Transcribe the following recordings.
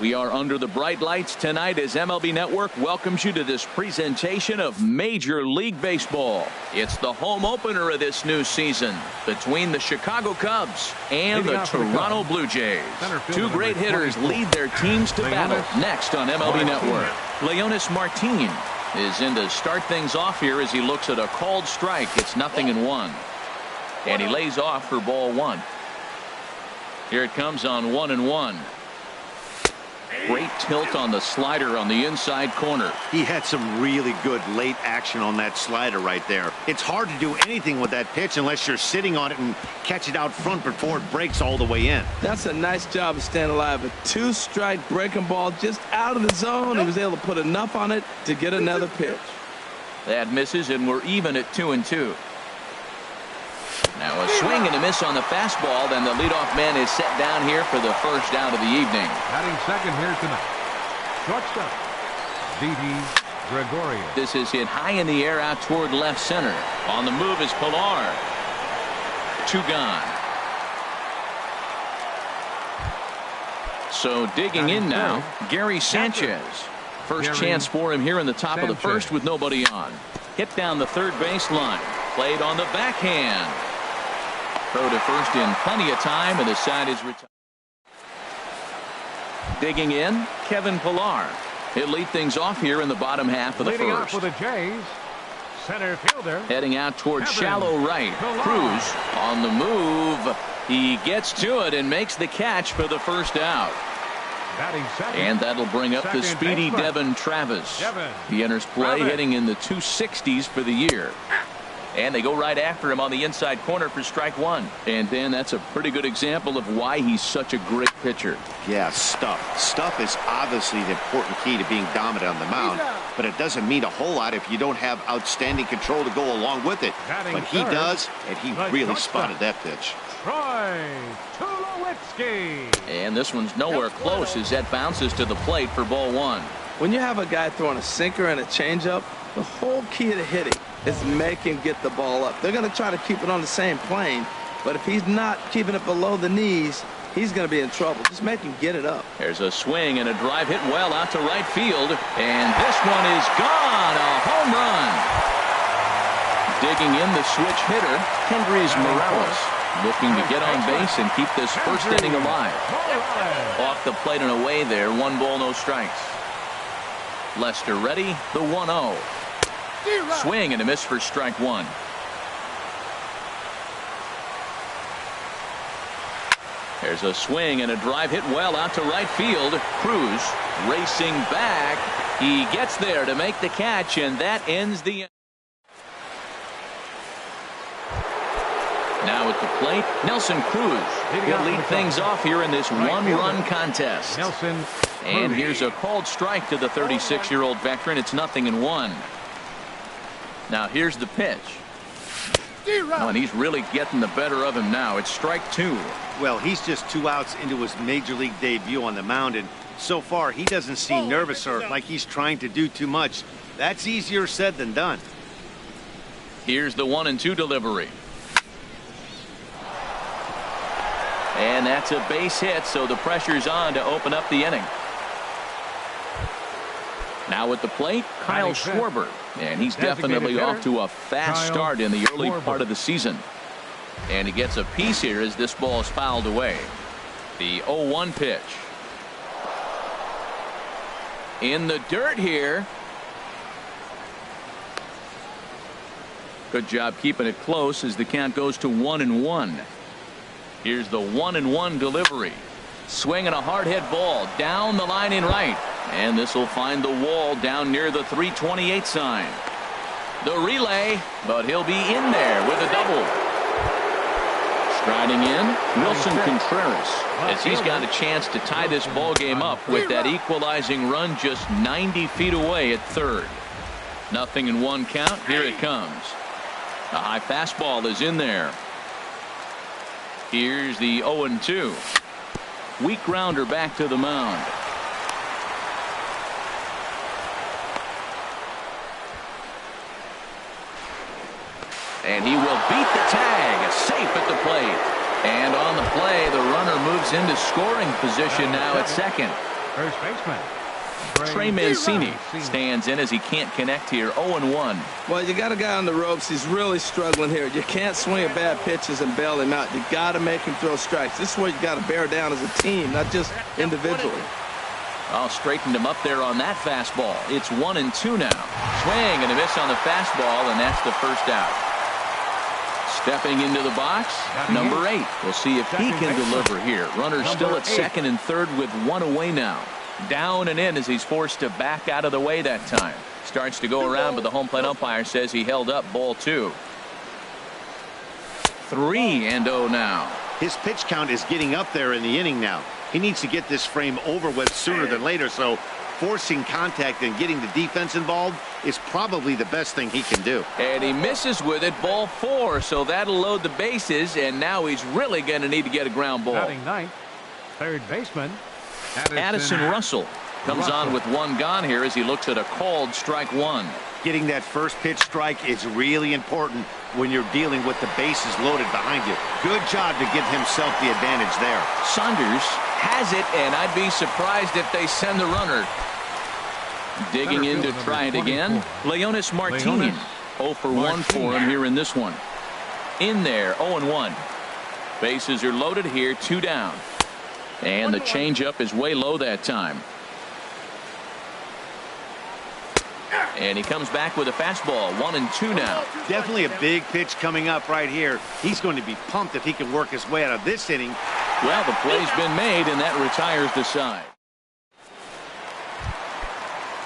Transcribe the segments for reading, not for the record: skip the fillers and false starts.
We are under the bright lights tonight as MLB Network welcomes you to this presentation of Major League Baseball. It's the home opener of this new season between the Chicago Cubs and the Toronto Blue Jays. Two great hitters lead their teams to battle next on MLB Network. Leonis Martin is in to start things off here as he looks at a called strike. It's 0-1. And he lays off for ball one. Here it comes on 1-1. Great tilt on the slider on the inside corner. He had some really good late action on that slider right there. It's hard to do anything with that pitch unless you're sitting on it and catch it out front before it breaks all the way in. That's a nice job of staying alive. A two-strike breaking ball just out of the zone. He was able to put enough on it to get another pitch. That misses, and we're even at 2-2. Now a swing and a miss on the fastball. Then the leadoff man is set down here for the first out of the evening. Batting second here tonight, shortstop, Didi Gregorius. This is hit high in the air out toward left center. On the move is Pilar. Two gone. So digging in now, Gary Sanchez. First chance for him here in the top of the first with nobody on. Hit down the third baseline. Played on the backhand. Throw to first in plenty of time, and the side is retired. Digging in, Kevin Pilar. He'll lead things off here in the bottom half of the Leading first. off for the Jays, center fielder. Heading out toward Kevin shallow right. Pilar. Cruz on the move. He gets to it and makes the catch for the first out. Batting second. And that'll bring up the Second speedy baseman. Devin Travis. Devin He enters play Travis. hitting in the 260s for the year. And they go right after him on the inside corner for strike one. And Dan, that's a pretty good example of why he's such a great pitcher. Yeah, stuff. Stuff is obviously the important key to being dominant on the mound, but it doesn't mean a whole lot if you don't have outstanding control to go along with it. Batting But he third, does, and he the really shortstop. spotted that pitch. Troy Tulowitzki. And this one's nowhere close as that bounces to the plate for ball one. When you have a guy throwing a sinker and a changeup, the whole key to hitting is make him get the ball up. They're going to try to keep it on the same plane, but if he's not keeping it below the knees, he's going to be in trouble. Just make him get it up. There's a swing and a drive hit well out to right field, and this one is gone. A home run. Digging in the switch hitter, Kendrys Morales, looking to get on base and keep this first inning alive. Off the plate and away there, 1 ball, no strikes. Lester ready, the 1-0. Swing and a miss for strike one. There's a swing and a drive hit well out to right field. Cruz racing back. He gets there to make the catch, and that ends the inning. Now at the plate, Nelson Cruz will lead things off here in this one-run contest. Nelson. And here's a called strike to the 36-year-old veteran. It's 0-1. Now here's the pitch. Oh, and he's really getting the better of him now. It's strike two. Well, he's just 2 outs into his major league debut on the mound, and so far he doesn't seem nervous or like he's trying to do too much. That's easier said than done. Here's the 1-2 delivery. And that's a base hit, so the pressure's on to open up the inning. Now at the plate, Kyle Schwarber. And he's definitely off to a fast start in the early part of the season. And he gets a piece here as this ball is fouled away. The 0-1 pitch. In the dirt here. Good job keeping it close as the count goes to 1-1. Here's the 1-1 delivery. Swing and a hard hit ball down the line in right. And this will find the wall down near the 328 sign. The relay, but he'll be in there with a double. Striding in, Wilson Contreras, as he's got a chance to tie this ball game up with that equalizing run just 90 feet away at third. 0-1 count. Here it comes. A high fastball is in there. Here's the 0-2. Weak grounder back to the mound. And he will beat the tag. Safe at the plate. And on the play, the runner moves into scoring position now at second. First baseman. Trey Mancini stands in as he can't connect here. 0-1. Well, you got a guy on the ropes. He's really struggling here. You can't swing at bad pitches and bail him out. You got to make him throw strikes. This is where you got to bear down as a team, not just individually. Oh, straightened him up there on that fastball. It's 1-2 now. Swing and a miss on the fastball, and that's the first out. Stepping into the box, number 8. We'll see if he can deliver here. Runner still at second and third with one away now. Down and in as he's forced to back out of the way that time. Starts to go around, but the home plate umpire says he held up. Ball 2. 3-0 now. His pitch count is getting up there in the inning now. He needs to get this frame over with sooner than later, so forcing contact and getting the defense involved is probably the best thing he can do. And he misses with it. Ball 4, so that'll load the bases, and now he's really going to need to get a ground ball. Batting ninth, third baseman Addison Russell comes on with one gone here as he looks at a called strike 1. Getting that first pitch strike is really important when you're dealing with the bases loaded behind you. Good job to give himself the advantage there. Saunders has it, and I'd be surprised if they send the runner. Digging in to try it again. Leonis Martin. 0 for 1 for him here in this one. In there, 0-1. Bases are loaded here, 2 down. And the changeup is way low that time. And he comes back with a fastball. 1-2 now. Definitely a big pitch coming up right here. He's going to be pumped if he can work his way out of this inning. Well, the play's been made, and that retires the side.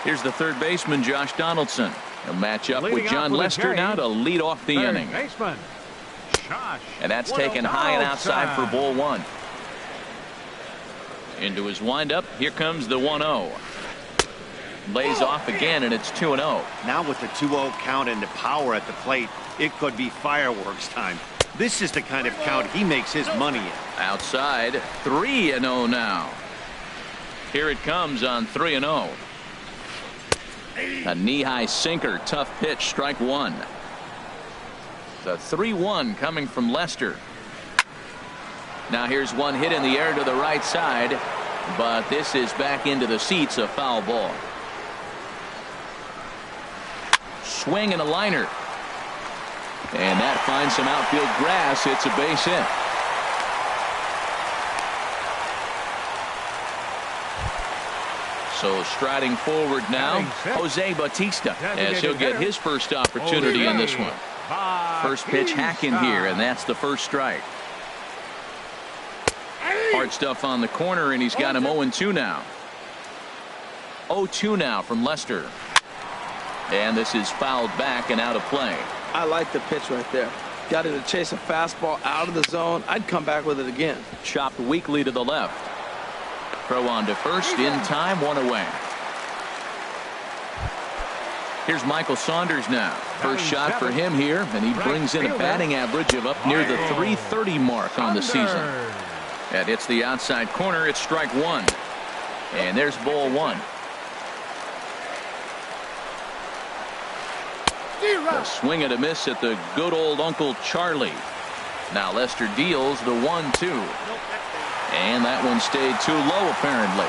Here's the third baseman, Josh Donaldson. He'll match up with John Lester now to lead off the inning. Baseman, Josh. And that's taken high and outside for ball 1. Into his windup. Here comes the 1-0. Lays off again, and it's 2-0. Now with the 2-0 count and the power at the plate, it could be fireworks time. This is the kind of count he makes his money in. Outside, 3-0 now. Here it comes on 3-0. A knee-high sinker, tough pitch, strike 1. The 3-1 coming from Lester. Now here's one hit in the air to the right side, but this is back into the seats, a foul ball. Swing and a liner. And that finds some outfield grass. It's a base hit. So striding forward now, Jose Bautista, as he'll get his first opportunity in this one. First pitch hacking here, and that's the first strike. Hard stuff on the corner, and he's got him 0-2 now. 0-2 now from Lester. And this is fouled back and out of play. I like the pitch right there. Got him to chase a fastball out of the zone. I'd come back with it again. Chopped weakly to the left. Throw on to first in time, 1 away. Here's Michael Saunders now. First shot for him here, and he brings in a batting average of up near the .330 mark on the season. That hits the outside corner. It's strike 1. And there's ball 1. A swing and a miss at the good old Uncle Charlie. Now Lester deals the 1-2. And that one stayed too low apparently.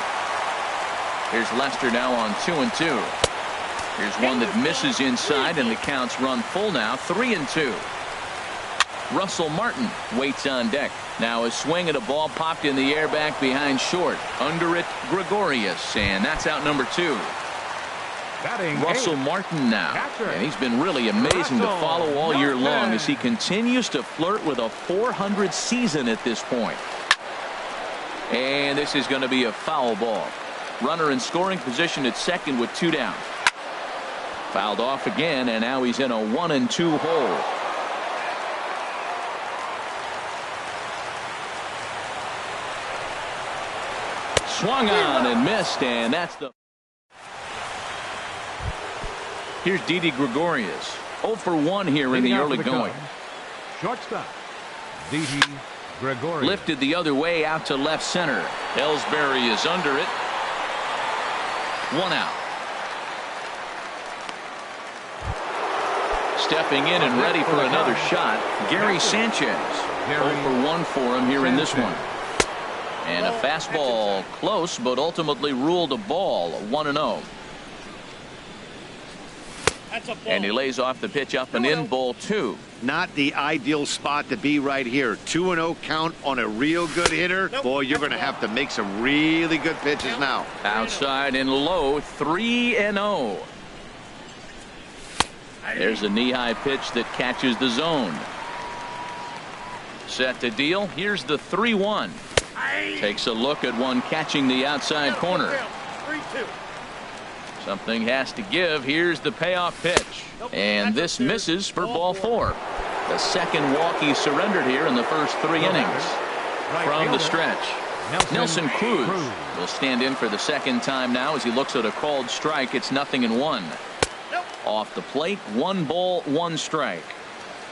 Here's Lester now on 2-2. Here's one that misses inside, and the counts run full now, 3-2. Russell Martin waits on deck. Now a swing at a ball popped in the air back behind short. Under it, Gregorius, and that's out number 2. Russell Martin now, and he's been really amazing to follow all year long as he continues to flirt with a .400 season at this point. And this is going to be a foul ball. Runner in scoring position at second with 2 down. Fouled off again, and now he's in a 1-2 hole. Swung on and missed, and that's the... Here's Didi Gregorius. 0 for 1 here in the early going. Shortstop, Didi Gregorius. Lifted the other way out to left center. Ellsbury is under it. 1 out. Stepping in and ready for another shot, Gary Sanchez. 0 for 1 for him here in this one. And a fastball close, but ultimately ruled a ball. 1-0. And he lays off the pitch up and in, ball 2. Not the ideal spot to be right here. 2-0 count on a real good hitter. Boy, you're going to have to make some really good pitches now. Outside and low, 3-0. There's a knee-high pitch that catches the zone. Set to deal. Here's the 3-1. Takes a look at one catching the outside corner. Something has to give. Here's the payoff pitch. And this misses for ball 4. The second walk he surrendered here in the first 3 innings. From the stretch, Nelson Cruz will stand in for the second time now as he looks at a called strike. It's 0-1. Off the plate, 1 ball, 1 strike.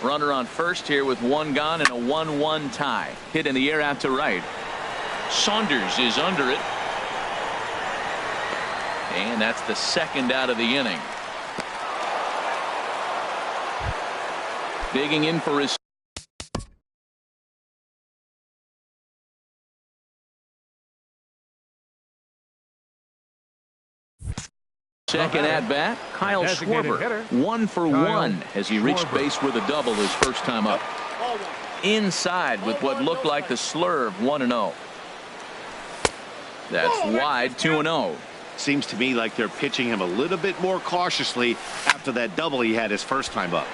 Runner on first here with 1 gone and a 1-1 tie. Hit in the air out to right. Saunders is under it. And that's the second out of the inning. Digging in for his second at bat, Kyle Schwarber. 1 for 1 as he reached base with a double his first time up. Inside with what looked like the slurve. 1-0. That's wide. 2-0. Seems to me like they're pitching him a little bit more cautiously after that double he had his first time up.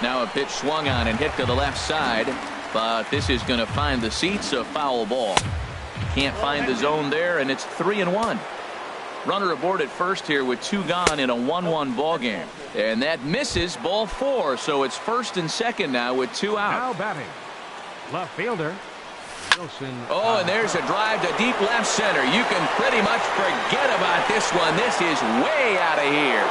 Now a pitch swung on and hit to the left side, but this is going to find the seats. A foul ball. Can't find the zone there, and it's 3-1. Runner aboard at first here with 2 gone in a 1-1 ball game, and that misses. Ball 4, so it's first and second now with 2 out. Now batting, left fielder Wilson. Oh, and there's a drive to deep left center. You can pretty much forget about this one. This is way out of here.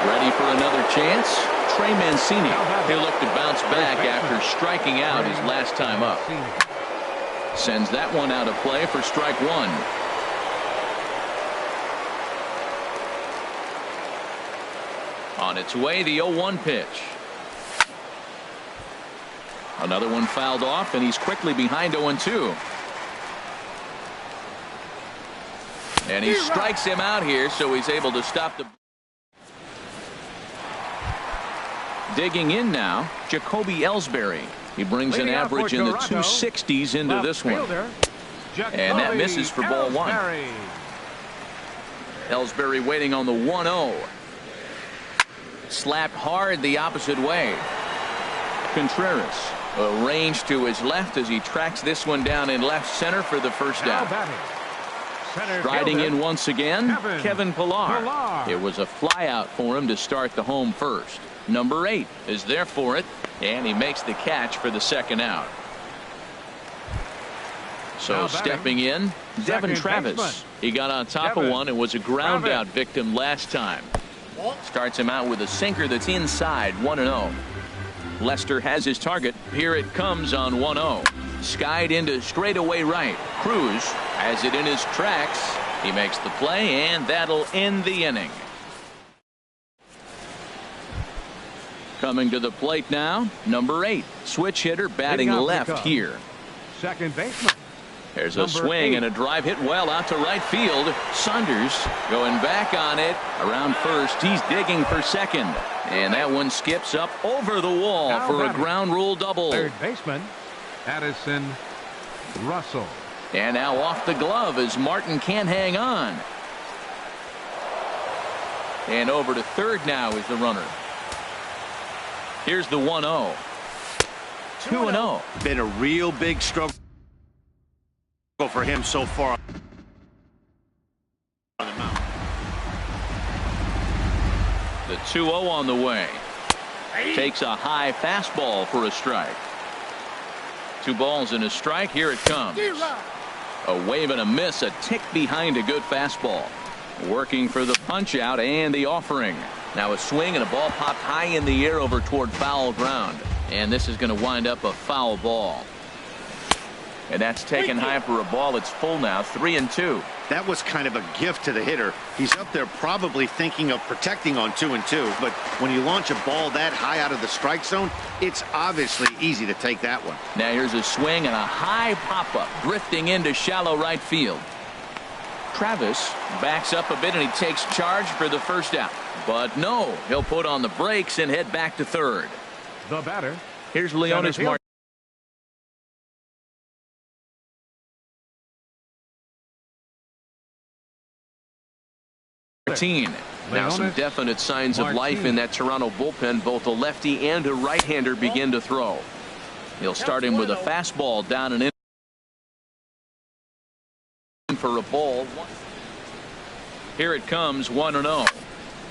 Ready for another chance? Trey Mancini. He'll look to bounce back after striking out his last time up. Sends that one out of play for strike 1. On its way, the 0-1 pitch. Another one fouled off, and he's quickly behind 0-2. And he strikes him out here, so he's able to stop the. Digging in now, Jacoby Ellsbury. He brings an average in the 260s into this one. And that misses for ball 1. Ellsbury waiting on the 1-0. Slapped hard the opposite way. Contreras arranged to his left as he tracks this one down in left center for the first down. Striding in once again, Kevin Pillar. It was a flyout for him to start the home first. Number 8 is there for it, and he makes the catch for the second out. So stepping in, Devin Travis. He got on top of one and was a ground out victim last time. Starts him out with a sinker that's inside. 1-0. Lester has his target. Here it comes on 1-0. Skied into straightaway right. Cruz has it in his tracks. He makes the play, and that'll end the inning. Coming to the plate now, number 8, switch hitter batting left here. Second baseman. There's a swing and a drive hit well out to right field. Saunders going back on it around first. He's digging for second, and that one skips up over the wall for a ground rule double. Third baseman Addison Russell. And now off the glove as Martin can't hang on. And over to third now is the runner. Here's the 1-0. 2-0. Been a real big struggle for him so far on the mound. The 2-0 on the way. Takes a high fastball for a strike. 2 balls and a strike. Here it comes. A wave and a miss, a tick behind a good fastball. Working for the punch out and the offering. Now a swing and a ball popped high in the air over toward foul ground. And this is going to wind up a foul ball. And that's taken high for a ball. It's full now, 3-2. That was kind of a gift to the hitter. He's up there probably thinking of protecting on 2-2. But when you launch a ball that high out of the strike zone, it's obviously easy to take that one. Now here's a swing and a high pop-up, drifting into shallow right field. Travis backs up a bit and he takes charge for the first out. But no, he'll put on the brakes and head back to third. The batter. Here's Leonis Martinez. Now some definite signs of life in that Toronto bullpen. Both a lefty and a right-hander begin to throw. He'll start him with a fastball down and in for a ball. Here it comes, 1-0.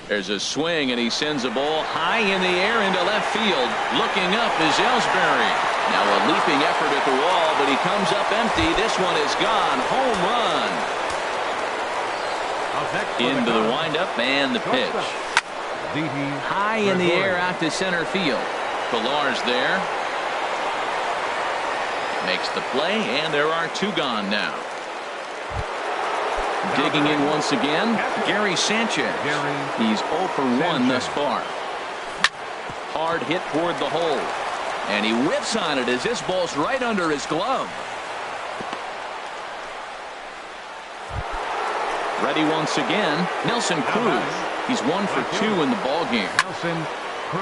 There's a swing and he sends a ball high in the air into left field. Looking up is Ellsbury. Now a leaping effort at the wall, but he comes up empty. This one is gone. Home run. Into the windup and the pitch. High in the air out to center field. Pillar's there. Makes the play, and there are two gone now. Digging in once again, Gary Sanchez. He's 0 for 1 thus far. Hard hit toward the hole. And he whips on it as this ball's right under his glove. Ready once again, Nelson Cruz. He's 1 for 2 in the ball game.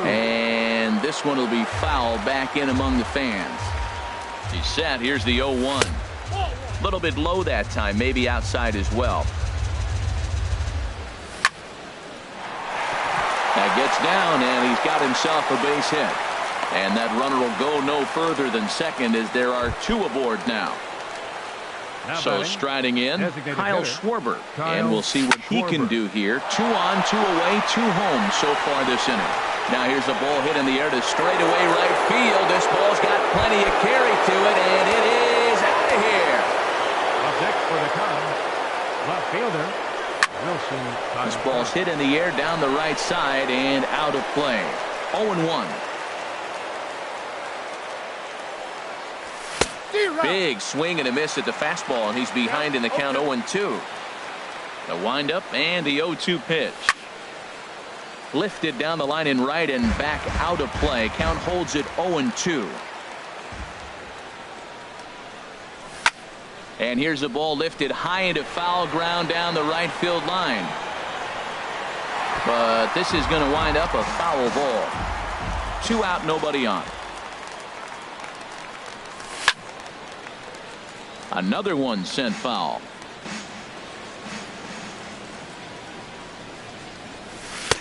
And this one will be foul back in among the fans. He's set. Here's the 0-1. A little bit low that time, maybe outside as well. That gets down, and he's got himself a base hit. And that runner will go no further than second as there are two aboard now. So striding in, Kyle Schwarber. And we'll see what he can do here. 2 on, 2 away, 2 home so far this inning. Now here's a ball hit in the air to straightaway right field. This ball's got plenty of carry to it, and it is out of here. Up next for the Cubs, left fielder Wilson. This ball's hit in the air down the right side and out of play. 0-1. Big swing and a miss at the fastball, and he's behind in the count 0-2. The windup and the 0-2 pitch. Lifted down the line in right and back out of play. Count holds it 0-2. And here's a ball lifted high into foul ground down the right field line. But this is going to wind up a foul ball. 2 out, nobody on. Another one sent foul.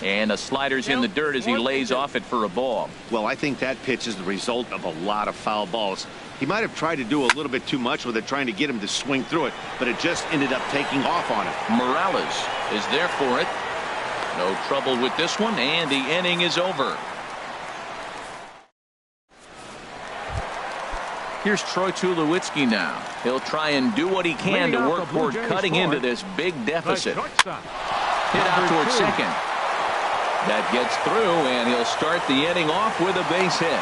And a slider's in the dirt as he lays off it for a ball. Well, I think that pitch is the result of a lot of foul balls. He might have tried to do a little bit too much with it, trying to get him to swing through it, but it just ended up taking off on him. Morales is there for it. No trouble with this one, and the inning is over. Here's Troy Tulowitzki now. He'll try and do what he can to work toward cutting into this big deficit. Hit out toward second. That gets through, and he'll start the inning off with a base hit.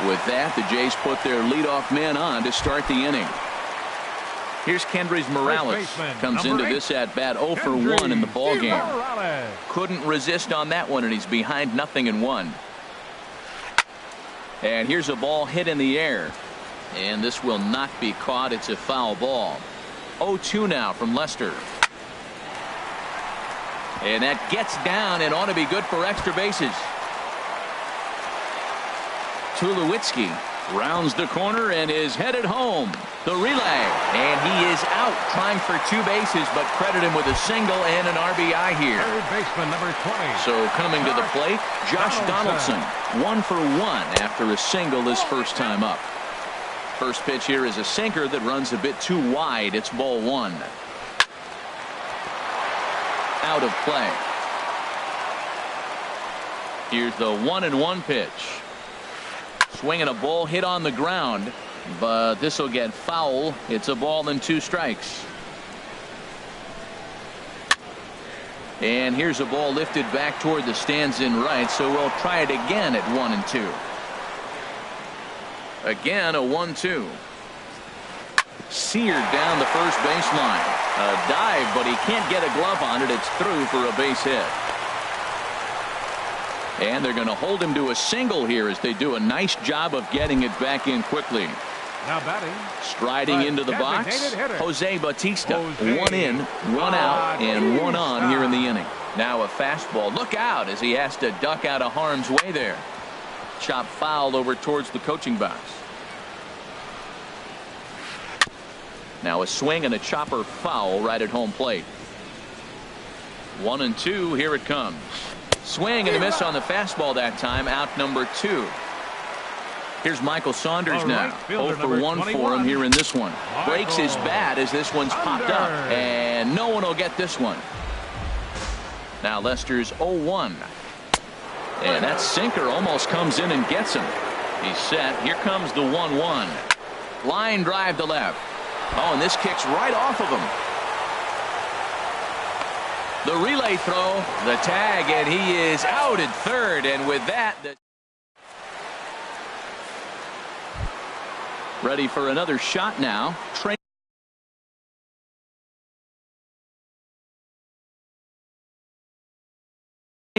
With that, the Jays put their leadoff man on to start the inning. Here's Kendrys Morales. Comes into this at-bat 0 for 1 in the ballgame. Couldn't resist on that one, and he's behind 0-1. And here's a ball hit in the air. And this will not be caught. It's a foul ball. 0-2 now from Lester. And that gets down and ought to be good for extra bases. Tulowitzki rounds the corner and is headed home. The relay, and he is out trying for 2 bases, but credit him with a single and an RBI here. Third baseman number 20. So coming to the plate, Josh Donaldson, 1 for 1 after a single his first time up. First pitch here is a sinker that runs a bit too wide. It's ball 1. Out of play. Here's the 1-1 pitch. Swinging a ball hit on the ground, but this will get foul. It's a ball and 2 strikes. And here's a ball lifted back toward the stands in right, so we'll try it again at 1-2. Again, a 1-2. seared down the first baseline. A dive, but he can't get a glove on it. It's through for a base hit. And they're going to hold him to a single here as they do a nice job of getting it back in quickly. Now batting. Striding into the box, Jose Bautista. One in, one out, and one on here in the inning. Now a fastball. Look out as he has to duck out of harm's way there. Chop fouled over towards the coaching box. Now a swing and a chopper foul right at home plate. 1-2. Here it comes. Swing and a miss on the fastball that time. Out number 2. Here's Michael Saunders now. 0 for 1 for him here in this one. Breaks his bat as this one's popped up. And no one will get this one. Now Lester's 0-1. And that sinker almost comes in and gets him. He's set. Here comes the 1-1. Line drive to left. Oh, and this kicks right off of him. The relay throw, the tag, and he is out at third. And with that, ready for another shot now.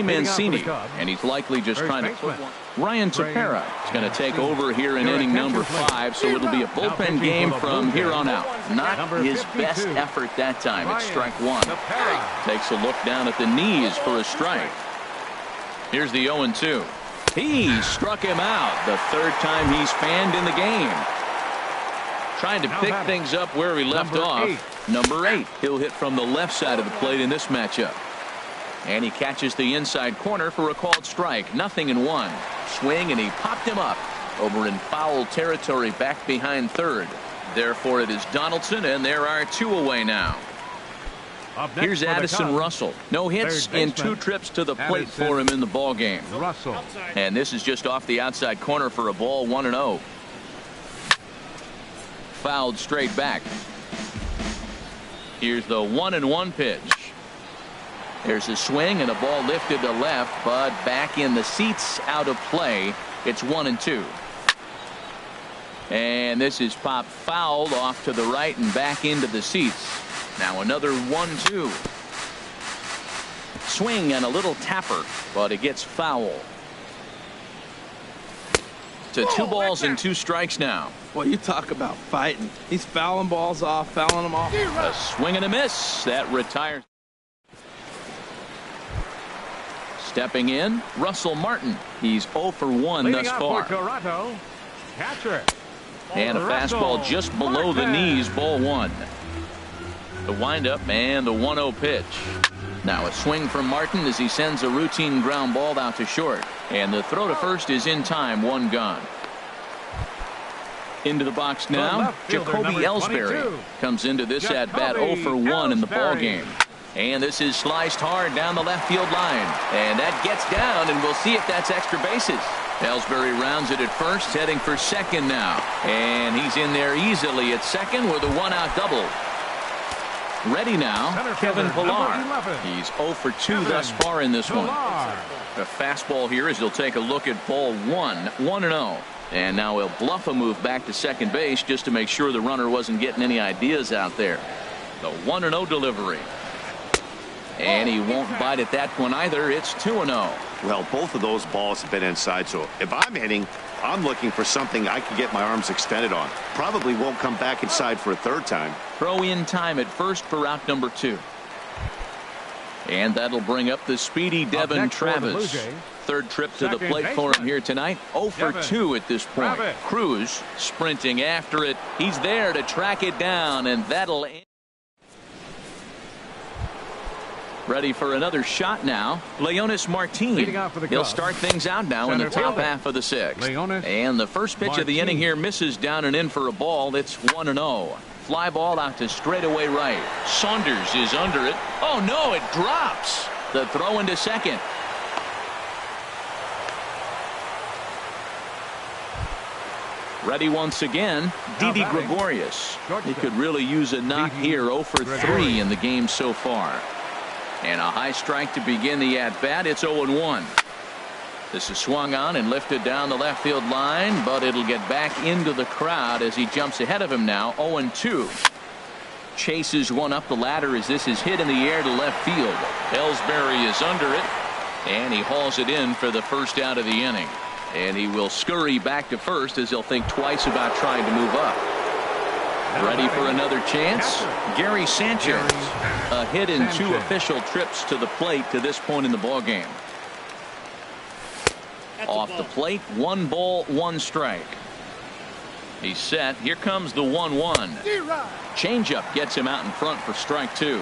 Mancini, and he's likely just trying to put one. Ryan Tepera is going to take over here in inning number 5, so it'll be a bullpen game from here on out. Not his best effort that time. It's strike 1. Takes a look down at the knees for a strike. Here's the 0-2. He struck him out the third time he's fanned in the game. Trying to pick things up where he left off. Number 8. He'll hit from the left side of the plate in this matchup. And he catches the inside corner for a called strike. 0-1. Swing, and he popped him up over in foul territory back behind third. Therefore it is Donaldson, and there are 2 away now. Here's Addison Russell. No hits in 2 trips to the plate for him in the ball game. And this is just off the outside corner for a ball. 1-0. Fouled straight back. Here's the 1-1 pitch. There's a swing and a ball lifted to left, but back in the seats, out of play. It's 1-2. And this is popped fouled off to the right and back into the seats. Now another 1-2. Swing and a little tapper, but it gets foul. To 2 balls and 2 strikes now. Well, you talk about fighting. He's fouling balls off, fouling them off. A swing and a miss. That retires. Stepping in, Russell Martin. He's 0 for 1 thus far. And a fastball just below the knees, ball 1. The windup and the 1-0 pitch. Now a swing from Martin as he sends a routine ground ball out to short. And the throw to first is in time, 1 gone. Into the box now, Jacoby Ellsbury comes into this at bat 0 for 1 in the ball game. And this is sliced hard down the left field line. And that gets down, and we'll see if that's extra bases. Ellsbury rounds it at first, heading for second now. And he's in there easily at second with a 1-out double. Ready now, Kevin Pillar. He's 0 for 2 thus far in this one. A fastball here as he'll take a look at ball 1, 1-0. And now he'll bluff a move back to second base just to make sure the runner wasn't getting any ideas out there. The 1-0 delivery. And he won't bite at that one either. It's 2-0. Well, both of those balls have been inside, so if I'm hitting, I'm looking for something I can get my arms extended on. Probably won't come back inside for a third time. Throw in time at first for out number 2. And that'll bring up the speedy Devin Travis. Third trip to the plate for him here tonight. 0 for 2 at this point. Cruz sprinting after it. He's there to track it down, and that'll end. Ready for another shot now. Leonis Martin. He'll start things out now in the top half of the 6th. And the first pitch of the inning here misses down and in for a ball. It's 1-0. Fly ball out to straightaway right. Saunders is under it. Oh no, it drops. The throw into second. Ready once again, Didi Gregorius. He could really use a knock here. 0 for 3 in the game so far. And a high strike to begin the at-bat. It's 0-1. This is swung on and lifted down the left field line, but it'll get back into the crowd as he jumps ahead of him now. 0-2. Chases one up the ladder as this is hit in the air to left field. Ellsbury is under it, and he hauls it in for the first out of the inning. And he will scurry back to first as he'll think twice about trying to move up. Ready for another chance? Gary Sanchez. A hit in 2 official trips to the plate to this point in the ballgame. Off the plate, 1 ball, 1 strike. He's set. Here comes the 1-1. Changeup gets him out in front for strike 2.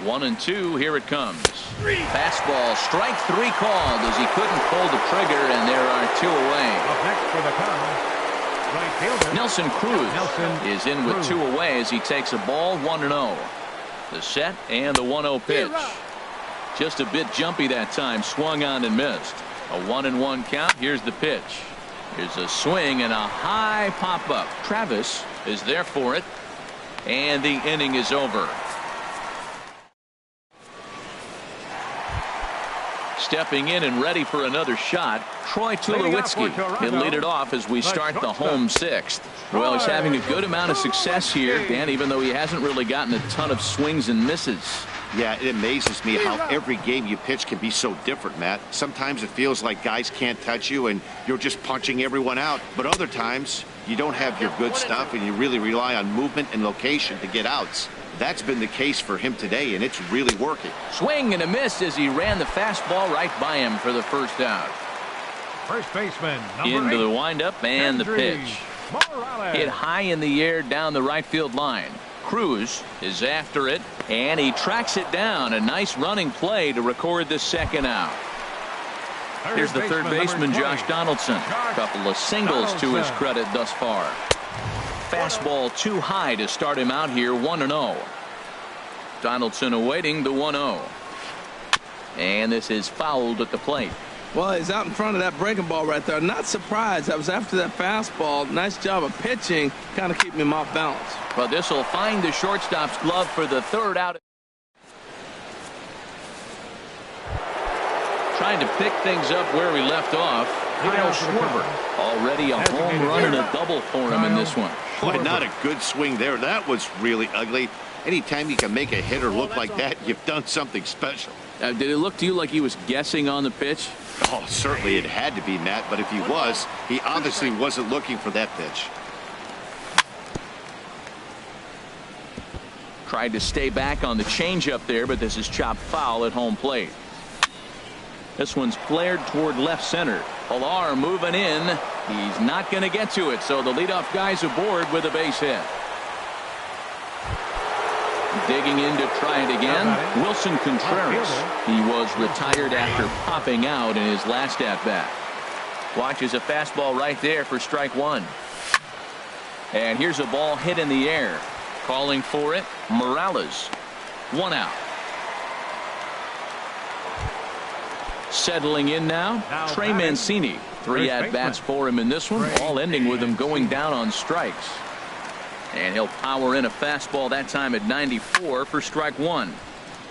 1-2. Here it comes. Fastball, strike 3 called as he couldn't pull the trigger, and there are 2 away. Up next for the Cubs, right fielder Nelson Cruz Nelson is in with Cruz. 2 away as he takes a ball. 1-0. The set and the 1-0 pitch. Just a bit jumpy that time. Swung on and missed. A 1-1 count. Here's the pitch. Here's a swing and a high pop up. Travis is there for it, and the inning is over. Stepping in and ready for another shot, Troy Tulowitzki. He'll lead it off as we start the home 6th. Well, he's having a good amount of success here, Dan, even though he hasn't really gotten a ton of swings and misses. Yeah, it amazes me how every game you pitch can be so different, Matt. Sometimes it feels like guys can't touch you and you're just punching everyone out. But other times you don't have your good stuff and you really rely on movement and location to get outs. That's been the case for him today, and it's really working. Swing and a miss as he ran the fastball right by him for the first out. First baseman, Into 8, the windup and the Henry pitch. Morales. Hit high in the air down the right field line. Cruz is after it, and he tracks it down. A nice running play to record the second out. Here's the third baseman, Josh Donaldson. A couple of singles to his credit thus far. Fastball too high to start him out here. 1-0. Donaldson awaiting the 1-0. And this is fouled at the plate. Well, he's out in front of that breaking ball right there. Not surprised. I was after that fastball. Nice job of pitching, kind of keeping him off balance. But this will find the shortstop's glove for the third out. Trying to pick things up where we left off. Kyle Schwarber. Already a home run and a double for him in this one. Boy, not a good swing there. That was really ugly. Anytime you can make a hitter look like that, you've done something special. Did it look to you like he was guessing on the pitch? Oh, certainly it had to be, Matt, but if he was, he obviously wasn't looking for that pitch. Tried to stay back on the changeup there, but this is chopped foul at home plate. This one's flared toward left center. Pilar moving in. He's not going to get to it, so the leadoff guy's aboard with a base hit. Digging in to try it again, Wilson Contreras. He was retired after popping out in his last at-bat. Watches a fastball right there for strike 1. And here's a ball hit in the air. Calling for it, Morales. 1 out. Settling in now, Trey Mancini. 3 at-bats for him in this one, all ending with him going down on strikes. And he'll power in a fastball that time at 94 for strike 1.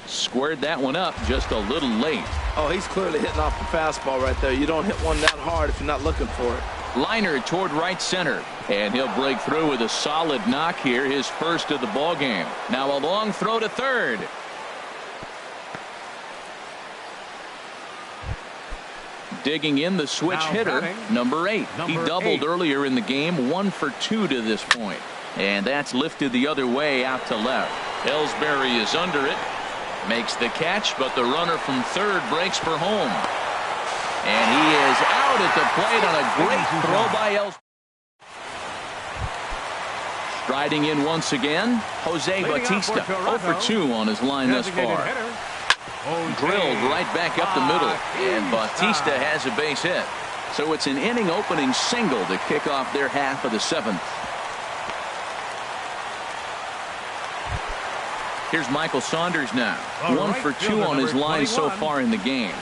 Squared that one up just a little late. Oh, he's clearly hitting off the fastball right there. You don't hit one that hard if you're not looking for it. Liner toward right center, and he'll break through with a solid knock here, his first of the ball game. Now a long throw to third. Digging in the switch hitter, number 8. He doubled earlier in the game, 1 for 2 to this point. And that's lifted the other way out to left. Ellsbury is under it. Makes the catch, but the runner from third breaks for home. And he is out at the plate on a great throw by Ellsbury. Striding in once again, Jose Bautista. 0 for 2 on his line thus far. Drilled right back up the middle, and Bautista has a base hit. So it's an inning opening single to kick off their half of the 7th. Here's Michael Saunders now. 1 for 2 on his line so far in the game.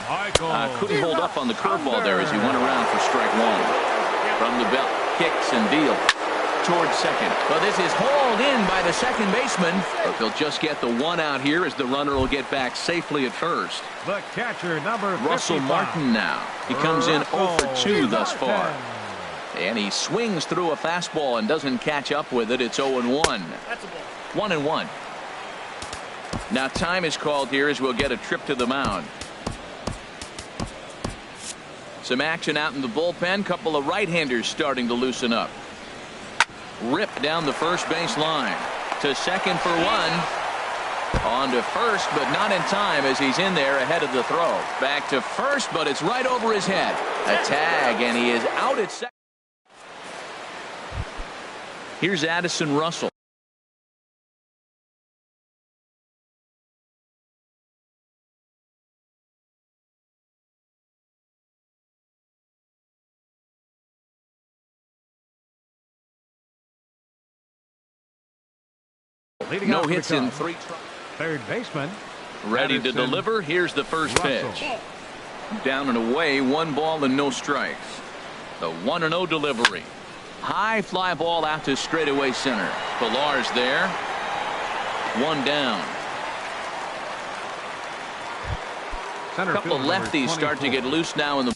Couldn't hold up on the curveball there as he went around for strike 1. From the belt, kicks and deals. towards second. Well, this is hauled in by the second baseman, but they'll just get the one out here as the runner will get back safely at first. The catcher, number 55. Russell Martin now. He comes in 0 for 2 thus far. And he swings through a fastball and doesn't catch up with it. It's 0-1. 1-1. Now time is called here as we'll get a trip to the mound. Some action out in the bullpen. Couple of right-handers starting to loosen up. Rip down the first base line. To second for one. On to first, but not in time as he's in there ahead of the throw. Back to first, but it's right over his head. A tag, and he is out at second. Here's Addison Russell. No hits in 3 tries. Third baseman. Ready to Addison deliver. Here's the first Russell. pitch. Down and away, 1 ball and no strikes. The 1-0 delivery. High fly ball out to straightaway center. Pilar's there. 1 down. Center A couple of fielder, number lefties start to 24. get loose now in the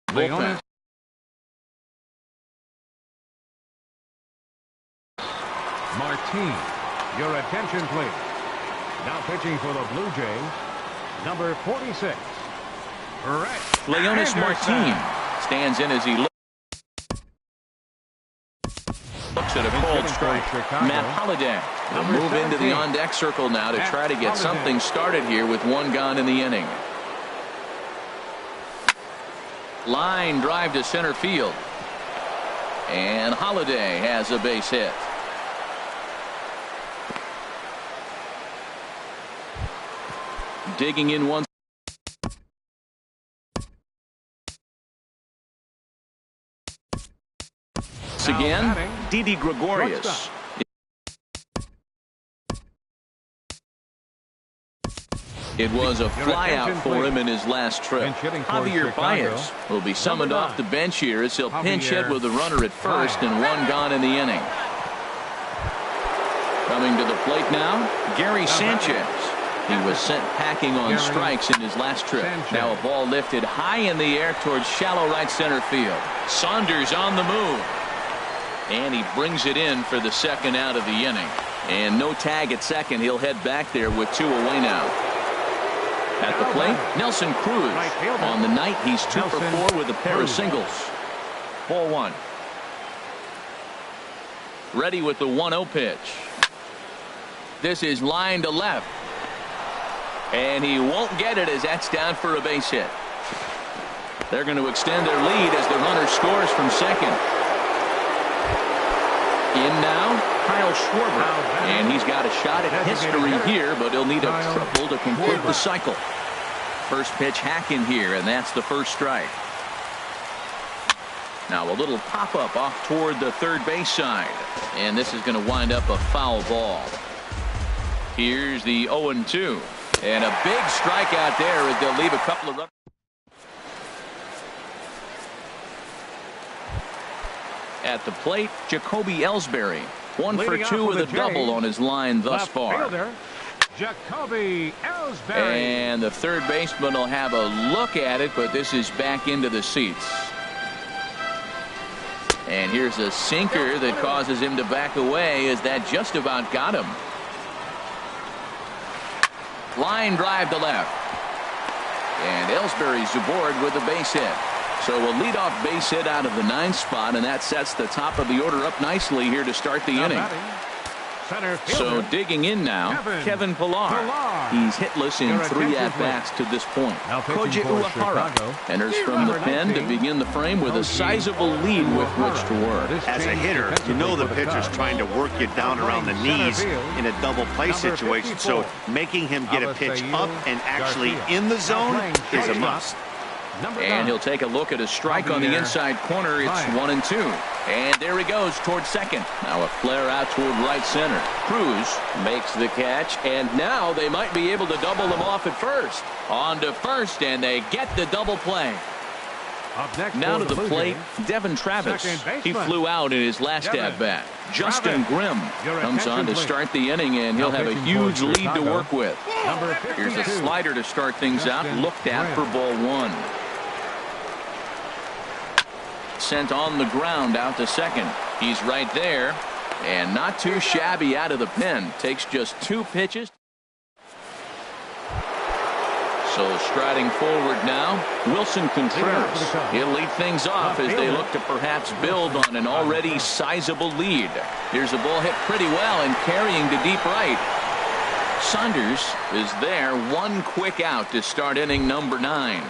bullpen. Martin, your attention please. Now pitching for the Blue Jays, number 46. Leonis Martin stands in as he looks at a cold strike. Matt Holliday will move into the on-deck circle now to try to get something started here with 1 gone in the inning. Line drive to center field. And Holliday has a base hit. Digging in once again, Didi Gregorius. It was a flyout for him in his last trip. Javier Baez will be summoned off the bench here as he'll pinch hit with the runner at first and 1 gone in the inning. Coming to the plate now, Gary Sanchez. He was sent packing on strikes in his last trip. Now a ball lifted high in the air towards shallow right center field. Saunders on the move. And he brings it in for the second out of the inning. And no tag at second. He'll head back there with 2 away now. At the plate, Nelson Cruz. On the night, he's 2 for 4 with a pair of singles. Ball 1. Ready with the 1-0 pitch. This is line to left. And he won't get it as that's down for a base hit. They're going to extend their lead as the runner scores from second. In now, Kyle Schwarber. And he's got a shot at history here, but he'll need a triple to complete the cycle. First pitch hack in here, and that's the first strike. Now a little pop-up off toward the third base side. And this is going to wind up a foul ball. Here's the 0-2. And a big strikeout there as they'll leave a couple of runners. At the plate, Jacoby Ellsbury. 1 for 2 with a double on his line thus far. Jacoby Ellsbury. And the third baseman will have a look at it, but this is back into the seats. And here's a sinker that causes him to back away as that just about got him. Line drive to left. And Ellsbury's aboard with a base hit. So a leadoff base hit out of the 9th spot, and that sets the top of the order up nicely here to start the inning. So digging in now, Kevin Pilar. He's hitless in 3 at-bats to this point. Koji Uehara enters from the pen to begin the frame with a sizable lead with which to work. As a hitter, you know the pitcher's trying to work you down around the knees in a double play situation, so making him get a pitch up and actually in the zone is a must. And he'll take a look at a strike on the inside corner. It's 1-2. And there he goes towards second. Now a flare out toward right center. Cruz makes the catch, and now they might be able to double them off at first. On to first, and they get the double play. Up next Now to for the Blue plate, Jays, Devin Travis. second baseman. He flew out in his last Devin at-bat. Justin Grimm Your comes on to attention, start the inning, and Now he'll have a pitching huge for lead to Chicago, work with. number Here's a 52. slider to start things out, Justin looked at Grimm. for ball one. Sent on the ground out to second. He's right there, and not too shabby out of the pen. Takes just 2 pitches. So striding forward now, Wilson Contreras. He'll lead things off as they look to perhaps build on an already sizable lead. Here's a ball hit pretty well and carrying to deep right. Saunders is there, 1 quick out to start inning number 9.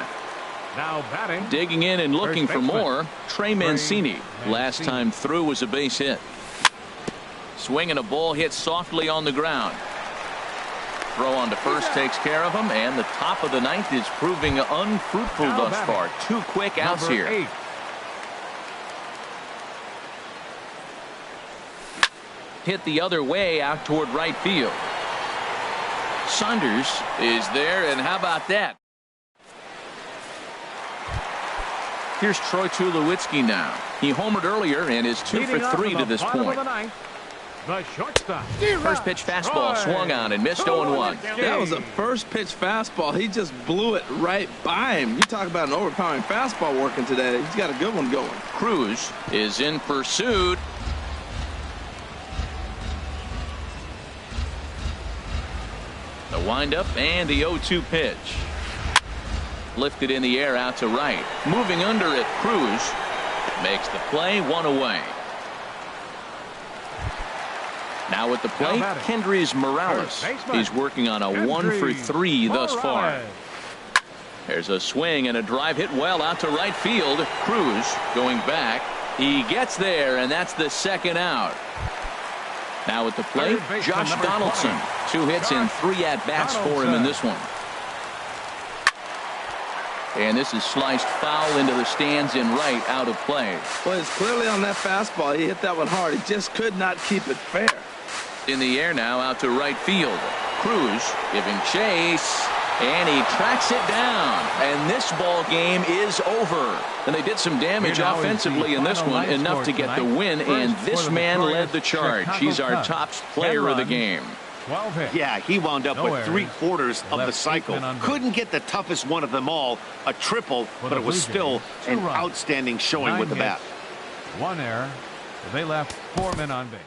Now batting. Digging in and looking First for baseman, more, Trey Mancini. Last Mancini. time through was a base hit. Swinging a ball hit softly on the ground. Throw on to first takes care of him, and the top of the 9th is proving unfruitful Now thus batting. far. 2 quick outs Number here. 8. Hit the other way out toward right field. Saunders is there, and how about that? Here's Troy Tulowitzki now. He homered earlier and is 2 for Leading off 3 in to the this bottom of point. the 9th, the shortstop. First pitch fastball swung on and missed 0-1. That was a first pitch fastball. He just blew it right by him. You talk about an overpowering fastball working today. He's got a good one going. Cruz is in pursuit. The windup and the 0-2 pitch. Lifted in the air out to right. Moving under it, Cruz makes the play, 1 away. Now at the plate, batting. Kendrys Morales. First baseman. He's working on a 1 for 3 thus far. Morales. There's a swing and a drive hit well out to right field. Cruz going back. He gets there, and that's the 2nd out. Now at the plate, Third baseman, Josh number Donaldson. 20. 2 hits and 3 at-bats for him in this one. And this is sliced foul into the stands and right, out of play. Well, it's clearly on that fastball. He hit that one hard. He just could not keep it fair. In the air now out to right field. Cruz giving chase, and he tracks it down. And this ball game is over. And they did some damage Here now is offensively the in this final one, line enough to score get the tonight. win. First And for this the man victorious led the charge. Chicago He's our Cubs. top 10 player of the runs, game. 12 hits. Yeah, he wound up No with errors. 3/4 of the Left cycle. 8 men on base. Couldn't get the toughest one of them all, a triple, For but the it was Blue still Jays, 2 an runs, outstanding showing 9 with the bat. hits, 1 error. They left 4 men on base.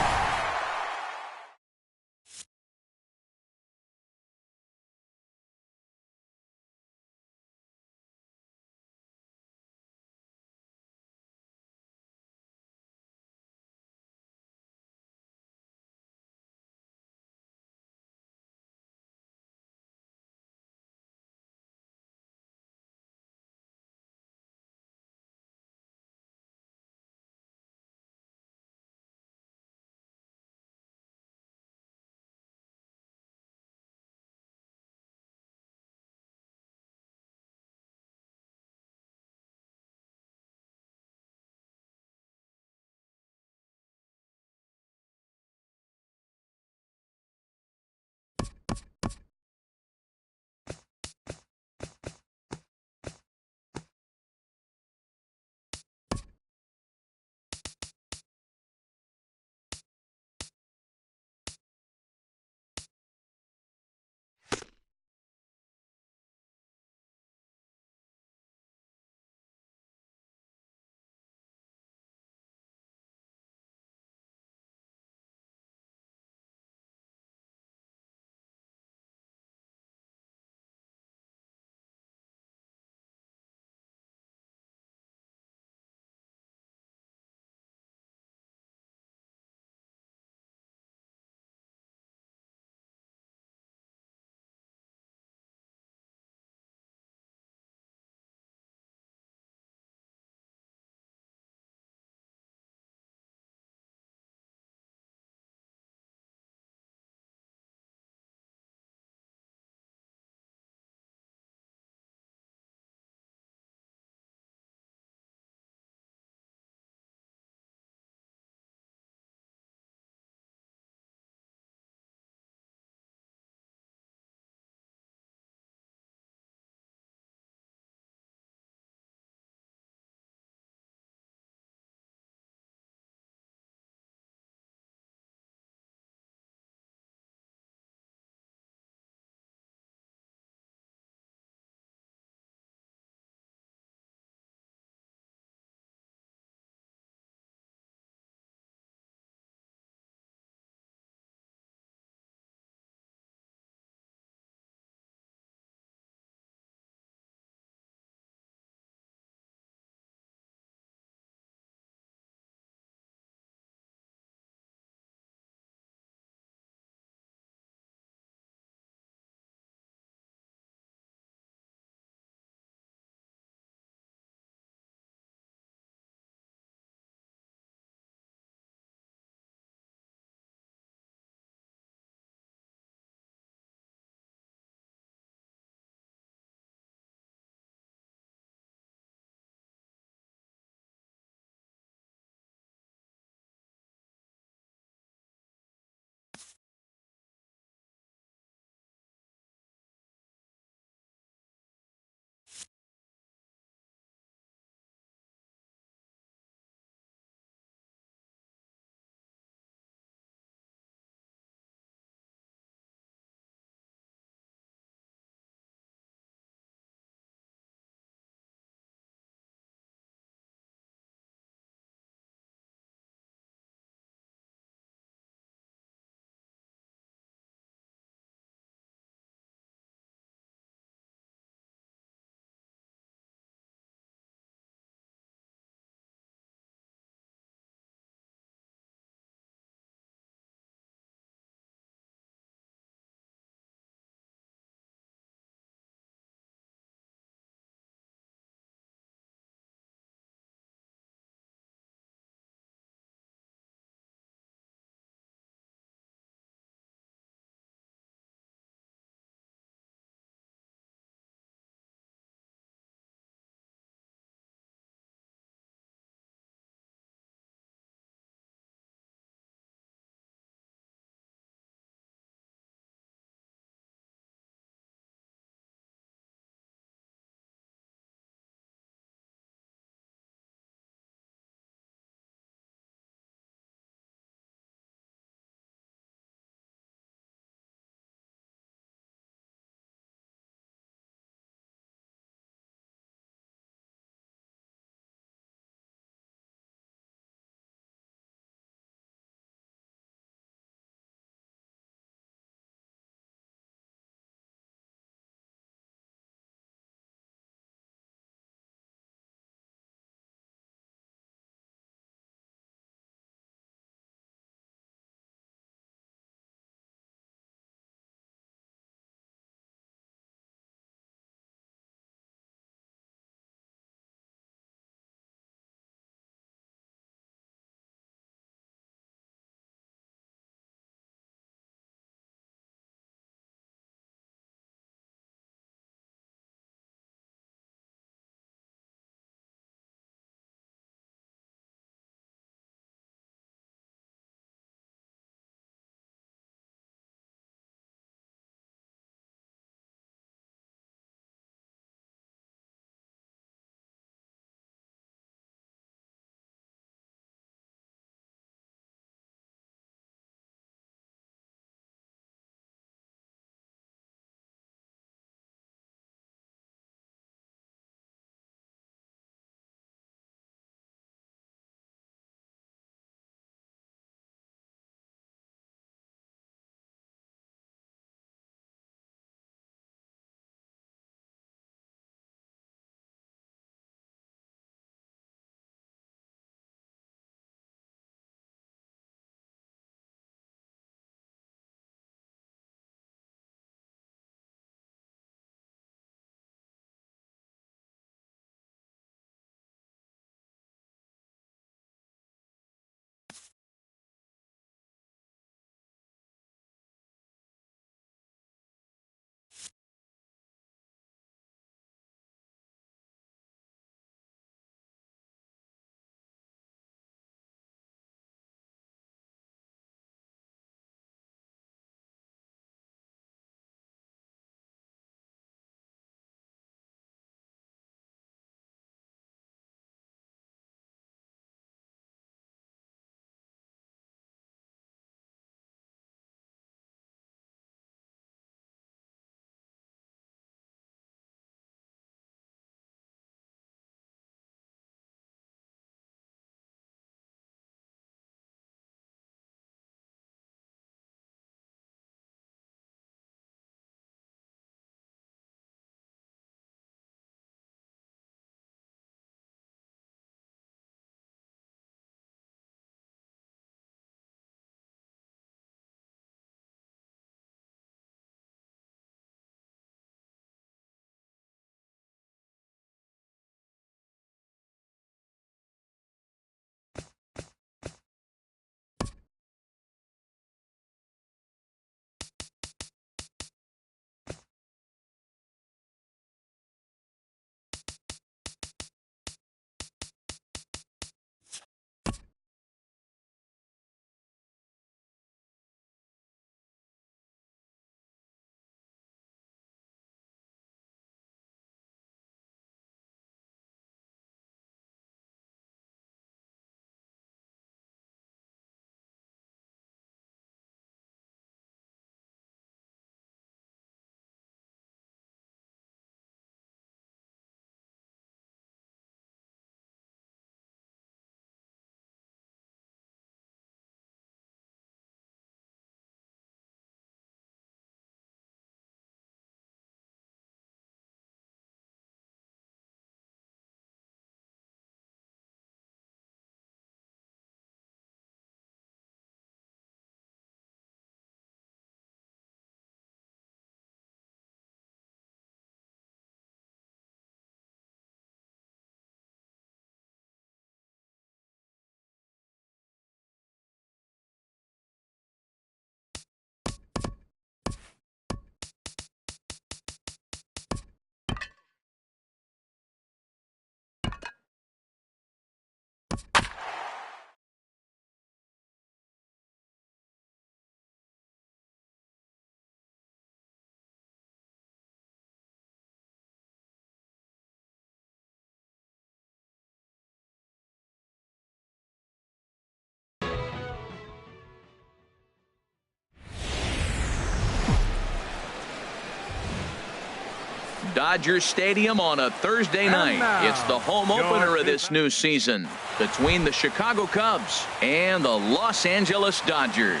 Dodger Stadium on a Thursday night. It's the home opener of this new season between the Chicago Cubs and the Los Angeles Dodgers.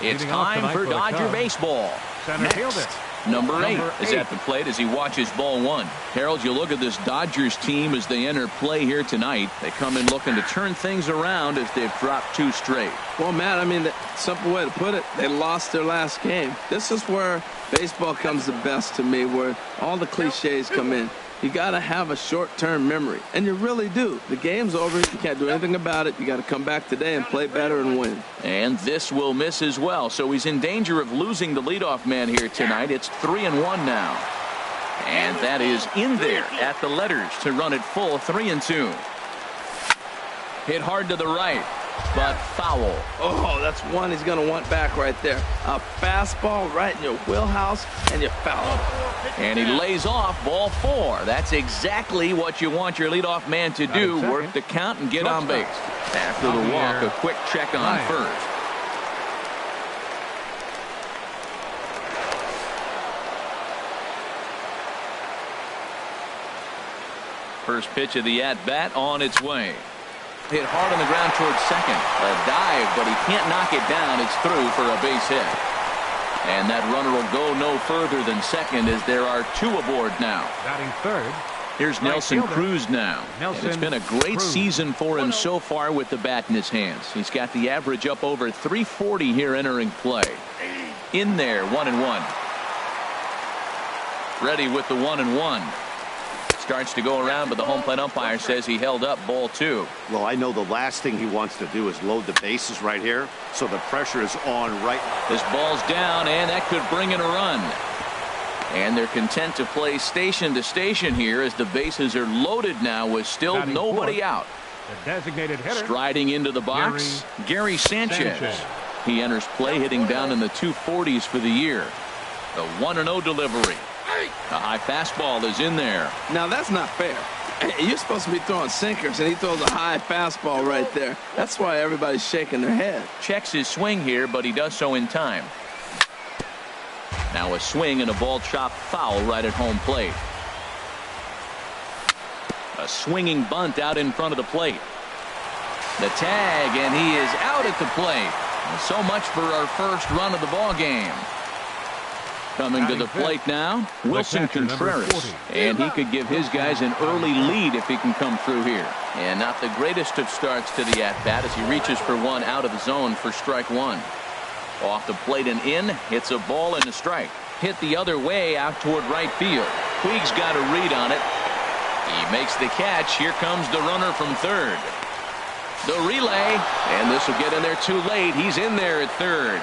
It's time for Dodger baseball. Next, number 8 is at the plate as he watches ball 1. Harold, you look at this Dodgers team as they enter play here tonight. They come in looking to turn things around as they've dropped 2 straight. Well, Matt, I mean, the simple way to put it, they lost their last game. This is where baseball comes the best to me, where all the cliches come in. You got to have a short-term memory, and you really do. The game's over. You can't do anything about it. You got to come back today and play better and win. And this will miss as well, so he's in danger of losing the leadoff man here tonight. It's 3-1 now. And that is in there at the letters to run it full 3-2. Hit hard to the right, but foul. Oh, that's one he's going to want back right there. A fastball right in your wheelhouse, and you foul. And he lays off ball 4. That's exactly what you want your leadoff man to do, work the count and get on base. After the walk, a quick check on first. First pitch of the at-bat on its way. Hit hard on the ground towards second. A dive, but he can't knock it down. It's through for a base hit. And that runner will go no further than second as there are 2 aboard now. Batting third. Here's Nelson Cruz now. And it's been a great season for him so far with the bat in his hands. He's got the average up over 340 here entering play. In there, 1-1. Ready with the 1-1. Starts to go around, but the home plate umpire says he held up ball 2. Well, I know the last thing he wants to do is load the bases right here, so the pressure is on right. This ball's down, and that could bring in a run. And they're content to play station to station here as the bases are loaded now with still nobody out. The designated hitter. Striding into the box, Gary Sanchez. He enters play hitting down in the 240s for the year. The 1-0 delivery. A high fastball is in there. Now, that's not fair. You're supposed to be throwing sinkers, and he throws a high fastball right there. That's why everybody's shaking their head. Checks his swing here, but he does so in time. Now a swing and a ball chopped foul right at home plate. A swinging bunt out in front of the plate. The tag, and he is out at the plate. And so much for our first run of the ball game. Coming to the plate now, Wilson Contreras. And he could give his guys an early lead if he can come through here. And not the greatest of starts to the at-bat as he reaches for one out of the zone for strike 1. Off the plate and in, hits a ball and a strike. Hit the other way out toward right field. Puig's got a read on it. He makes the catch. Here comes the runner from third. The relay, and this will get in there too late. He's in there at third.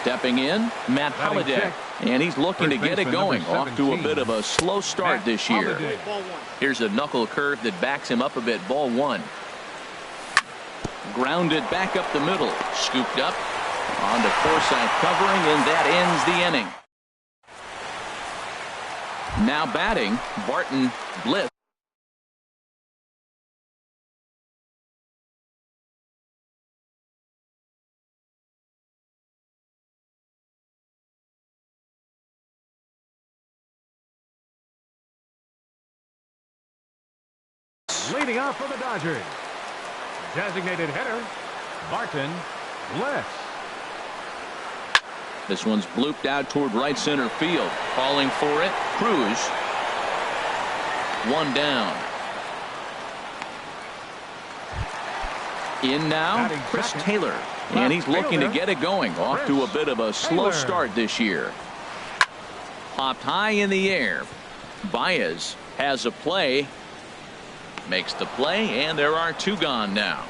Stepping in, Matt Holliday, and he's looking to get it going. Off to a bit of a slow start this year. Here's a knuckle curve that backs him up a bit. Ball 1. Grounded back up the middle. Scooped up. On to Forsythe covering, and that ends the inning. Now batting, Barton Bliss. Leading off for the Dodgers, designated hitter, Barton Bliss. This one's blooped out toward right center field. Calling for it, Cruz. One down. In now, Chris Taylor. And he's looking to get it going. Off to a bit of a slow start this year. Popped high in the air. Baez has a play. Makes the play, and there are 2 gone now.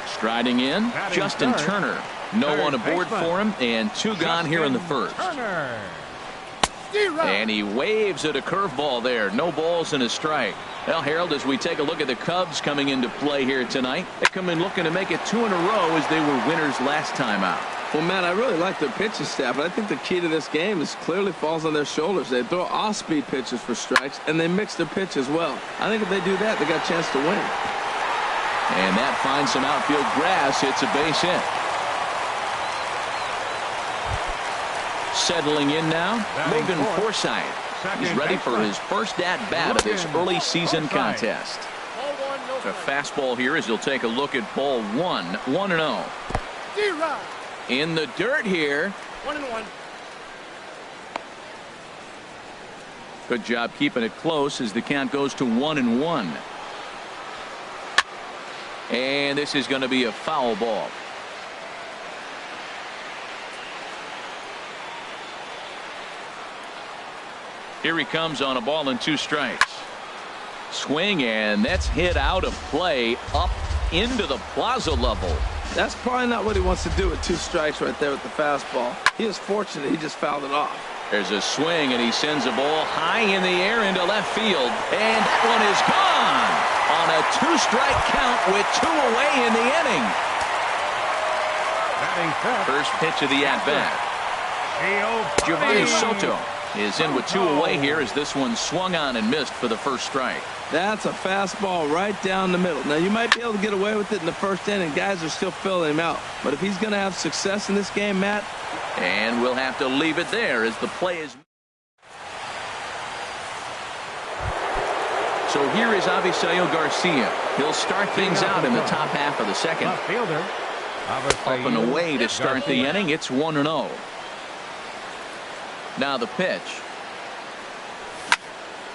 Striding in, Justin Turner. No one aboard for him, and 2 gone here in the first. And he waves at a curveball there. No balls and a strike. Well, Harold, as we take a look at the Cubs coming into play here tonight, they come in looking to make it 2 in a row as they were winners last time out. Well, man, I really like their pitching staff, but I think the key to this game is clearly falls on their shoulders. They throw off-speed pitches for strikes, and they mix their pitch as well. I think if they do that, they got a chance to win. And that finds some outfield grass. It's a base hit. Settling in now, Logan Forsythe. He's ready for his first at-bat of this early season contest. A fastball here as he'll take a look at ball one. 1-0. In the dirt here. 1-1. Good job keeping it close as the count goes to 1-1. And this is going to be a foul ball. Here he comes on a ball and 2 strikes. Swing, and that's hit out of play up into the plaza level. That's probably not what he wants to do with 2 strikes right there with the fastball. He was fortunate he just fouled it off. There's a swing, and he sends a ball high in the air into left field. And that one is gone on a 2-strike count with 2 away in the inning. First pitch of the at-bat. Giovanni Soto is in with 2 away here as this one swung on and missed for the first strike. That's a fastball right down the middle. Now, you might be able to get away with it in the first inning. Guys are still filling him out. But if he's going to have success in this game, Matt. And we'll have to leave it there as the play is. So here is Avisail Garcia. He'll start things out in the top half of the second. Up and away to start the inning. It's 1-0. Now the pitch.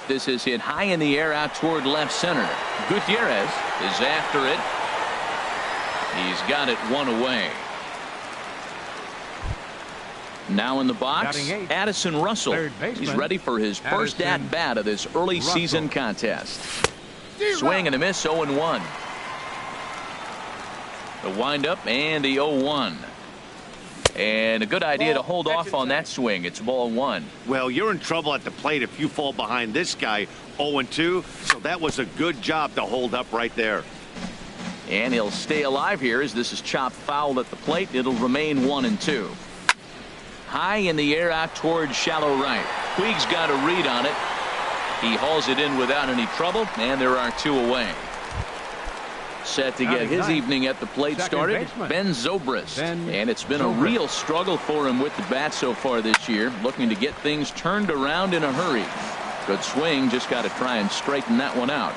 This is hit high in the air out toward left center. Gutierrez is after it. He's got it 1 away. Now in the box, Addison Russell. He's ready for his first at-bat of this early season contest. Swing and a miss, 0-1. The windup and the 0-1. And a good idea to hold off on that swing. It's ball 1. Well, you're in trouble at the plate if you fall behind this guy 0-2. So that was a good job to hold up right there. And he'll stay alive here as this is chopped foul at the plate. It'll remain 1-2. High in the air out towards shallow right. Puig's got a read on it. He hauls it in without any trouble, and there are 2 away. Set to get his evening at the plate started, Ben Zobrist. And it's been a real struggle for him with the bat so far this year, looking to get things turned around in a hurry. Good swing, just got to try and straighten that one out.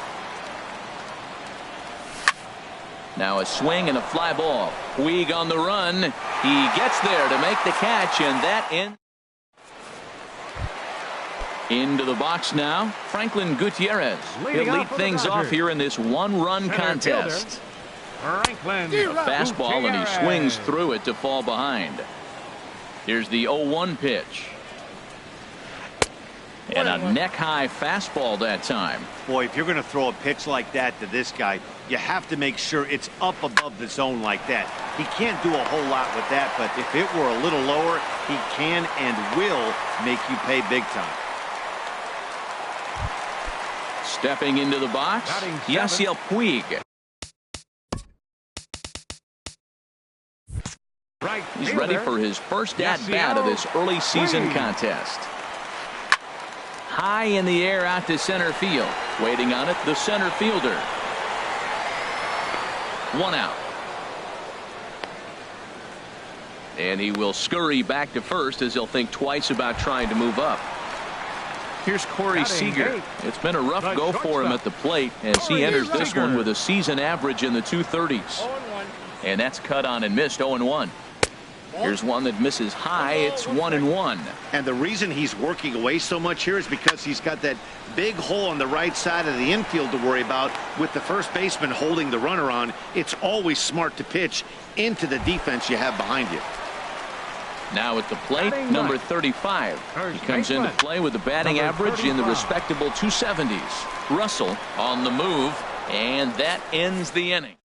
Now a swing and a fly ball. Puig on the run. He gets there to make the catch, and that ends. Into the box now, Franklin Gutierrez. He'll lead things off here in this 1-run contest. Franklin. A fastball, and he swings through it to fall behind. Here's the 0-1 pitch. And a neck-high fastball that time. Boy, if you're going to throw a pitch like that to this guy, you have to make sure it's up above the zone like that. He can't do a whole lot with that, but if it were a little lower, he can and will make you pay big time. Stepping into the box, Yasiel Puig. He's ready for his first at-bat of this early season contest. High in the air out to center field. Waiting on it, the center fielder. 1 out. And he will scurry back to first as he'll think twice about trying to move up. Here's Corey Seager. It's been a rough go for him at the plate as he enters this one with a season average in the 230s. And that's cut on and missed. 0-1. Here's one that misses high. It's 1-1. And the reason he's working away so much here is because he's got that big hole on the right side of the infield to worry about with the first baseman holding the runner on. It's always smart to pitch into the defense you have behind you. Now at the plate, number 35. He comes into play with a batting average in the respectable 270s. Russell on the move, and that ends the inning.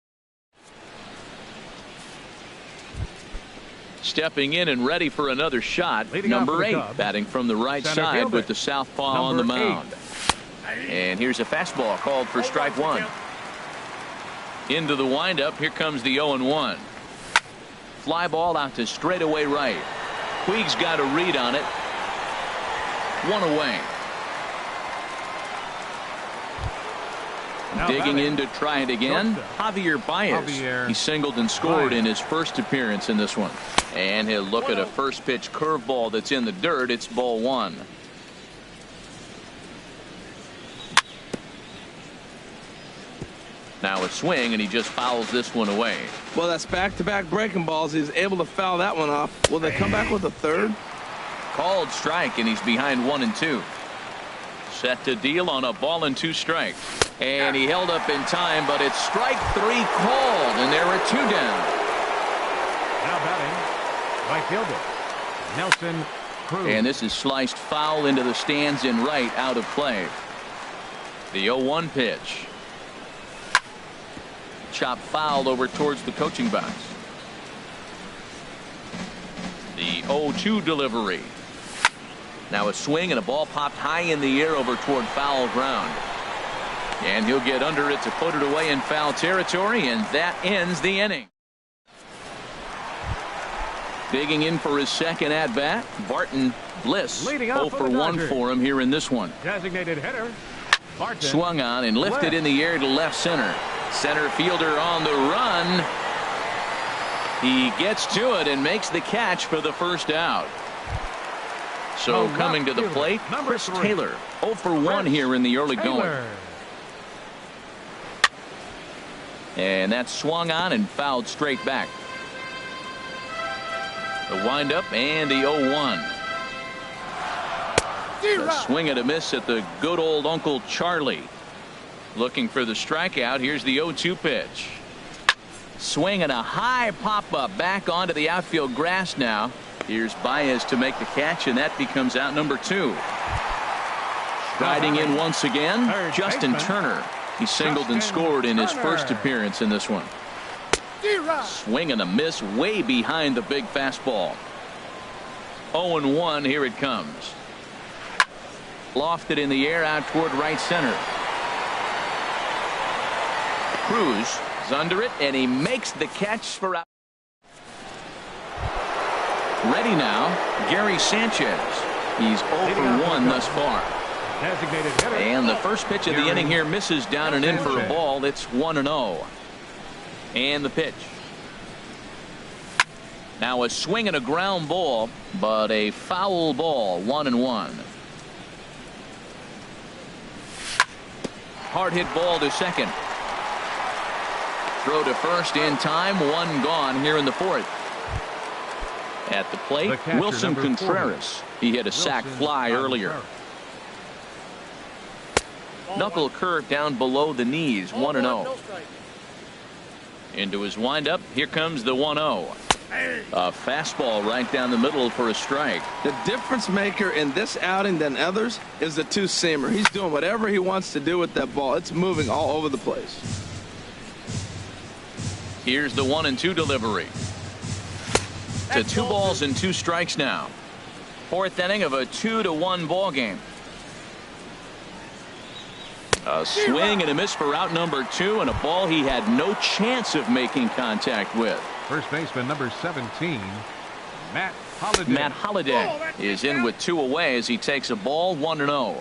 Stepping in and ready for another shot, number 8, batting from the right side with the southpaw on the mound. And here's a fastball called for strike 1. Into the windup, here comes the 0-1. Fly ball out to straightaway right. Puig's got a read on it. 1 away. Digging in to try it again, Javier Baez. He singled and scored in his first appearance in this one. And he'll look at a first pitch curveball that's in the dirt. It's ball one. Now a swing, and he just fouls this one away. Well, that's back-to-back breaking balls. He's able to foul that one off. Will they come back with a third? Called strike, and he's behind 1-2. Set to deal on a ball and 2 strikes. And he held up in time, but it's strike 3 called, and there are 2 down. Now batting, right fielder, Nelson Cruz. And this is sliced foul into the stands in right, out of play. The 0-1 pitch. Chop fouled over towards the coaching box. The 0-2 delivery. Now a swing and a ball popped high in the air over toward foul ground. And he'll get under it to put it away in foul territory, and that ends the inning. Digging in for his second at-bat, Barton Bliss. 0 for 1 for him here in this one. Designated hitter, Barton. Swung on and lifted in the air to left center. Center fielder on the run. He gets to it and makes the catch for the first out. So coming to the plate, Chris Taylor. 0 for 1 here in the early going. And that's swung on and fouled straight back. The windup and the 0-1. A swing and a miss at the good old Uncle Charlie. Looking for the strikeout. Here's the 0-2 pitch. Swing and a high pop-up back onto the outfield grass now. Here's Baez to make the catch, and that becomes out number 2. Riding in once again, Justin Turner. He singled and scored in his first appearance in this one. Swing and a miss way behind the big fastball. 0-1, here it comes. Lofted in the air out toward right center. Cruz is under it, and he makes the catch for out. Ready now, Gary Sanchez. He's 0 for 1 thus far. And the first pitch of the inning here misses down and in for a ball. It's 1-0. And the pitch. Now a swing and a ground ball, but a foul ball. 1-1. Hard hit ball to second. Throw to first in time. 1 gone here in the 4th. At the plate, Wilson Contreras. He hit a sac fly earlier. Knuckle curve down below the knees. 1-0. Into his windup. Here comes the 1-0. A fastball right down the middle for a strike. The difference maker in this outing than others is the 2-seamer. He's doing whatever he wants to do with that ball. It's moving all over the place. Here's the 1-2 delivery. To 2 balls and 2 strikes now. 4th inning of a 2-1 ball game. A swing and a miss for out number 2, and a ball he had no chance of making contact with. First baseman number 17, Matt Holliday. Matt Holliday is in with 2 away as he takes a ball. 1-0.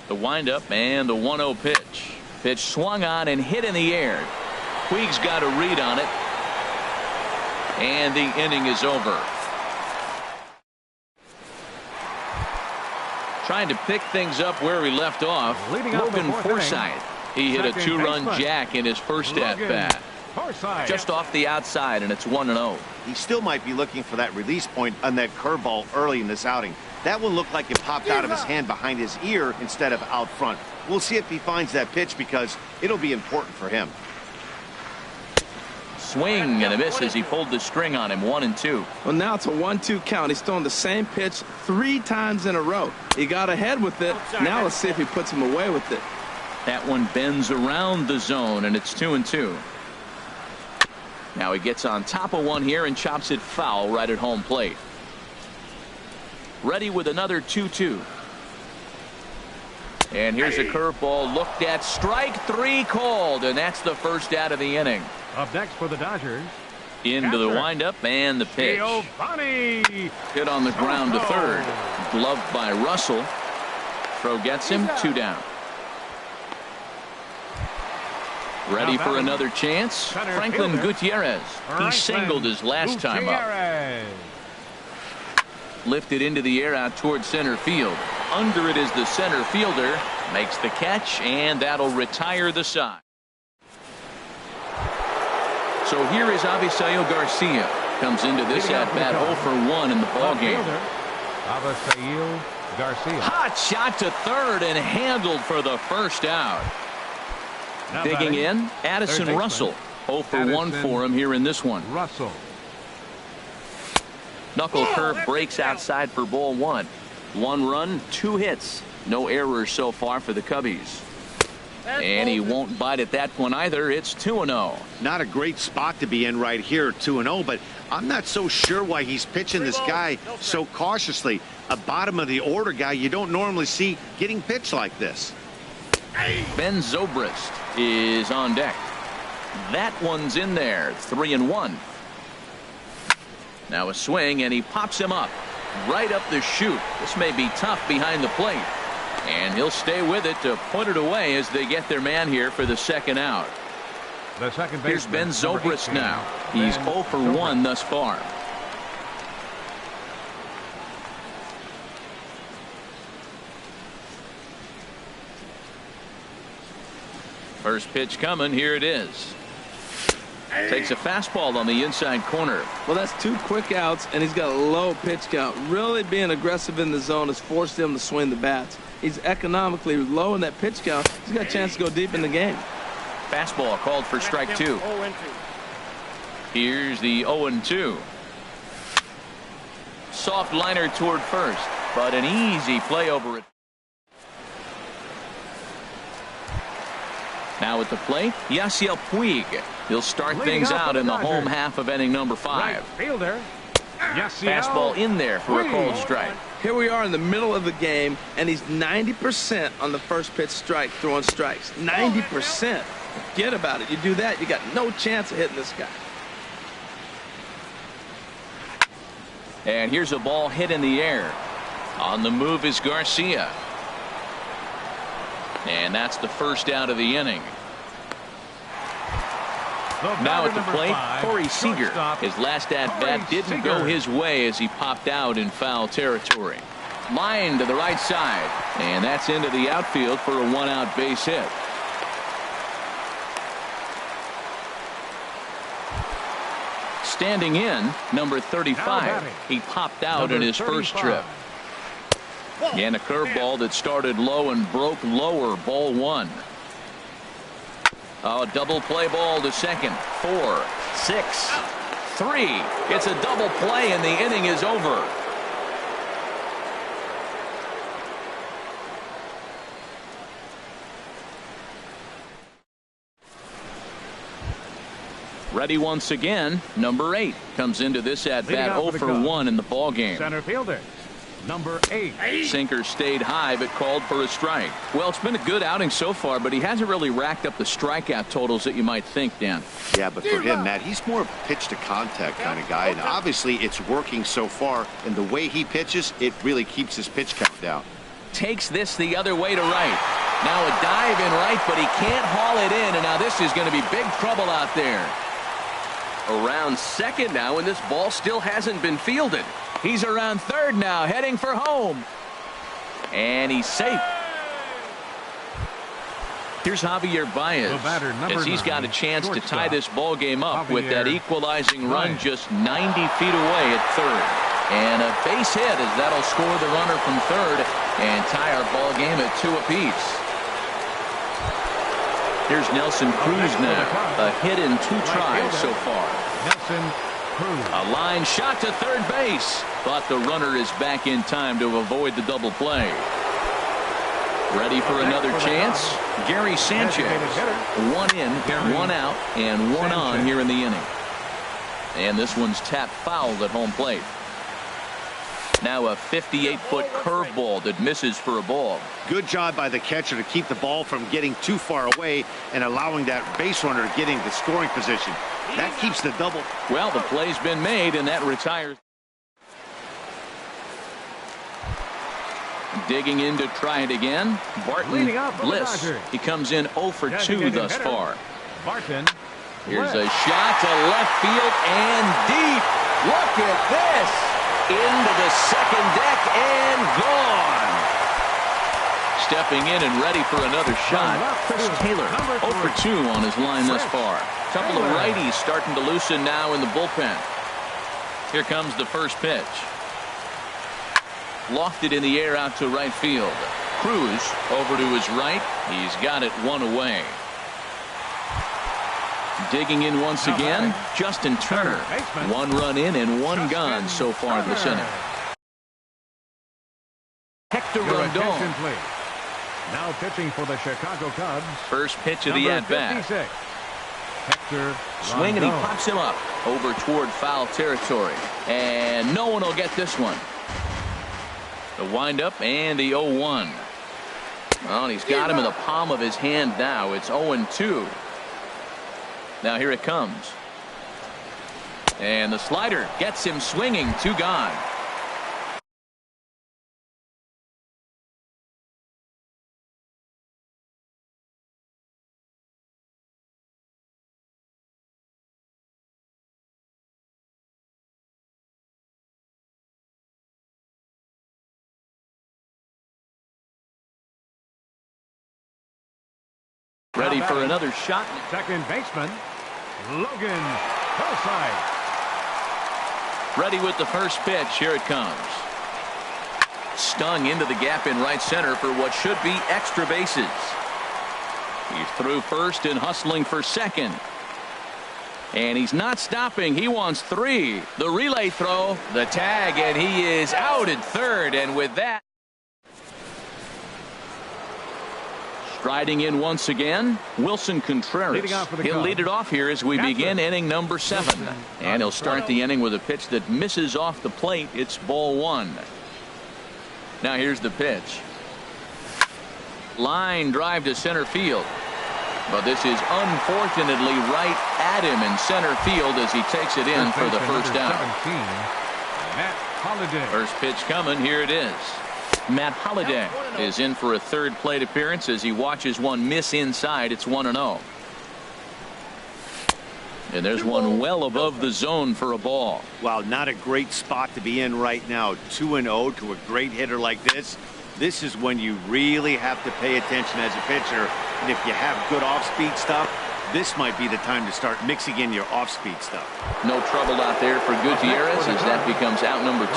The windup and the 1-0 pitch. Pitch swung on and hit in the air. Puig's got a read on it. And the inning is over. Trying to pick things up where we left off. Logan Forsythe. He hit a 2-run jack in his first at-bat. Just off the outside, and it's 1-0. He still might be looking for that release point on that curveball early in this outing. That one looked like it popped out of his hand behind his ear instead of out front. We'll see if he finds that pitch because it'll be important for him. Swing and a miss as he pulled the string on him. 1-2. Well, now it's a 1-2 count. He's throwing the same pitch 3 times in a row. He got ahead with it. Now let's see if he puts him away with it. That one bends around the zone, and it's 2-2. Now he gets on top of one here and chops it foul right at home plate. Ready with another 2-2. And here's a curveball looked at. Strike 3 called, and that's the first out of the inning. Up next for the Dodgers. Into the windup and the pitch. Hit on the ground to third. Gloved by Russell. Throw gets him. 2 down. Ready for another chance? Franklin Gutierrez. He singled his last time up. Lifted into the air out towards center field. Under it is the center fielder. Makes the catch, and that'll retire the side. So here is Avisail Garcia. Comes into this at-bat 0 for 1 in the ballgame. Avisail Garcia. Hot shot to third and handled for the first out. Digging in, Addison Russell. 0 for 1 for him here in this one. Russell. Knuckle curve breaks outside for ball 1. 1 run, 2 hits. No errors so far for the Cubbies. And he won't bite at that one either. It's 2-0. Not a great spot to be in right here, 2-0, but I'm not so sure why he's pitching this guy so cautiously. A bottom of the order guy you don't normally see getting pitched like this. Ben Zobrist is on deck. That one's in there. 3-1. Now a swing, and he pops him up right up the chute. This may be tough behind the plate, and he'll stay with it to put it away as they get their man here for the second out. The second Here's Ben Zobrist now. He's 0 for 1 thus far. First pitch coming. Here it is. Takes a fastball on the inside corner. Well, that's 2 quick outs, and he's got a low pitch count. Really being aggressive in the zone has forced him to swing the bats. He's economically low in that pitch count. He's got a chance to go deep in the game. Fastball called for strike 2. Here's the 0-2. Soft liner toward first, but an easy play over it. Now at the plate, Yasiel Puig. He'll start things out in the home half of inning number 5. Right fielder. Fastball in there for a called strike. Here we are in the middle of the game, and he's 90% on the first pitch strike, throwing strikes. 90%. Forget about it. You do that, you got no chance of hitting this guy. And here's a ball hit in the air. On the move is Garcia. And that's the first out of the inning. Now at the plate, Corey Seager. His last at-bat didn't go his way as he popped out in foul territory. Line to the right side, and that's into the outfield for a 1-out base hit. Standing in, number 35. He popped out in his first trip. And a curveball that started low and broke lower, ball 1. A double play ball to second. 4, 6, 3. It's a double play, and the inning is over. Ready once again. Number 8 comes into this at-bat 0 for 1 in the ballgame. Center fielder. Number 8. Sinker stayed high but called for a strike. Well, it's been a good outing so far, but he hasn't really racked up the strikeout totals that you might think, Dan. Yeah, but for him, Matt, he's more of a pitch to contact kind of guy, and obviously it's working so far, and the way he pitches, it really keeps his pitch count down. Takes this the other way to right. Now a dive in right, but he can't haul it in, and now this is going to be big trouble out there. Around second now, and this ball still hasn't been fielded. He's around third now, heading for home. And he's safe. Here's Javier Baez, as he's got a chance to tie this ball game up with that equalizing run just 90 feet away at third. And a base hit, as that'll score the runner from third and tie our ball game at 2 apiece. Here's Nelson Cruz now, a hit in 2 tries so far. Nelson Cruz. A line shot to third base, but the runner is back in time to avoid the double play. Ready for another chance? Gary Sanchez. 1 in, 1 out, and 1 on here in the inning. And this one's tapped foul at home plate. Now a 58-foot curveball that misses for a ball. Good job by the catcher to keep the ball from getting too far away and allowing that base runner to get into scoring position. That keeps the double. Well, the play's been made, and that retires. Digging in to try it again. Barton Bliss. He comes in 0 for 2 thus far. Barton. Here's a shot to left field and deep. Look at this. Into the second deck and gone. Stepping in and ready for another shot. Chris Taylor, 0 for 2 on his line thus far. Couple of righties starting to loosen now in the bullpen. Here comes the first pitch. Lofted in the air out to right field. Cruz over to his right. He's got it one away. Digging in once again, Justin Turner. 1 run in and 1 gone so far this inning. Hector Rondon. Now pitching for the Chicago Cubs. First pitch of the at-bat. Hector Swing and he pops him up over toward foul territory. And no one will get this one. The windup and the 0-1. Well, he's got him in the palm of his hand now. It's 0-2. Now here it comes. And the slider gets him swinging. 2 gone. Ready for another shot. Second baseman, Logan Forsythe. Ready with the first pitch. Here it comes. Stung into the gap in right center for what should be extra bases. He's through first and hustling for second. And he's not stopping. He wants 3. The relay throw, the tag, and he is out at third. And with that, striding in once again, Wilson Contreras. He'll lead it off here as we begin inning number 7. And he'll start the inning with a pitch that misses off the plate. It's ball 1. Now here's the pitch. Line drive to center field. But this is unfortunately right at him in center field as he takes it in for the first out. First pitch coming. Here it is. Matt Holliday is in for a third plate appearance as he watches one miss inside. It's 1-0. And there's one well above the zone for a ball. Wow, not a great spot to be in right now. 2-0 to a great hitter like this. This is when you really have to pay attention as a pitcher. And if you have good off-speed stuff, this might be the time to start mixing in your off-speed stuff. No trouble out there for Gutierrez as that becomes out number 2.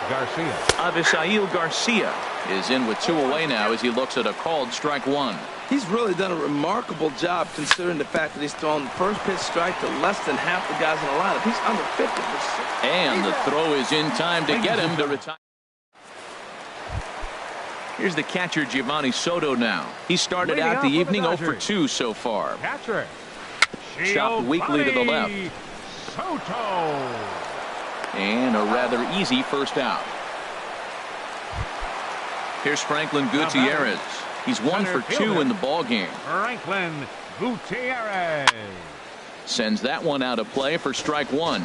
Avisail Garcia is in with 2 away now as he looks at a called strike 1. He's really done a remarkable job considering the fact that he's thrown the first pitch strike to less than half the guys in the lineup. He's under 50%. And the throw is in time to get him to retire. Here's the catcher Giovanni Soto now. He started out the evening 0 for 2 so far. Chopped weakly to the left. Soto. And a rather easy first out. Here's Franklin Gutierrez. He's 1 for 2 in the ball game. Franklin Gutierrez sends that one out of play for strike 1.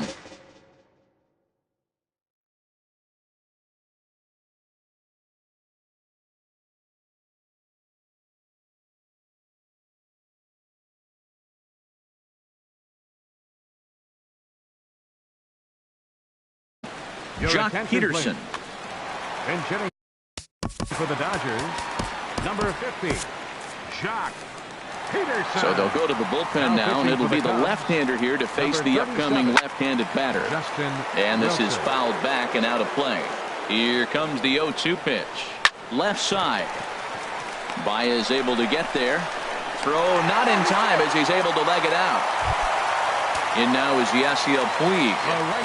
Jock Peterson. And hitting for the Dodgers, number 50, Jock Peterson. So they'll go to the bullpen now, and it'll be the left-hander here to face the upcoming left-handed batter. And this is fouled back and out of play. Here comes the 0-2 pitch. Left side. Baez able to get there. Throw not in time as he's able to leg it out. In now is Yasiel Puig.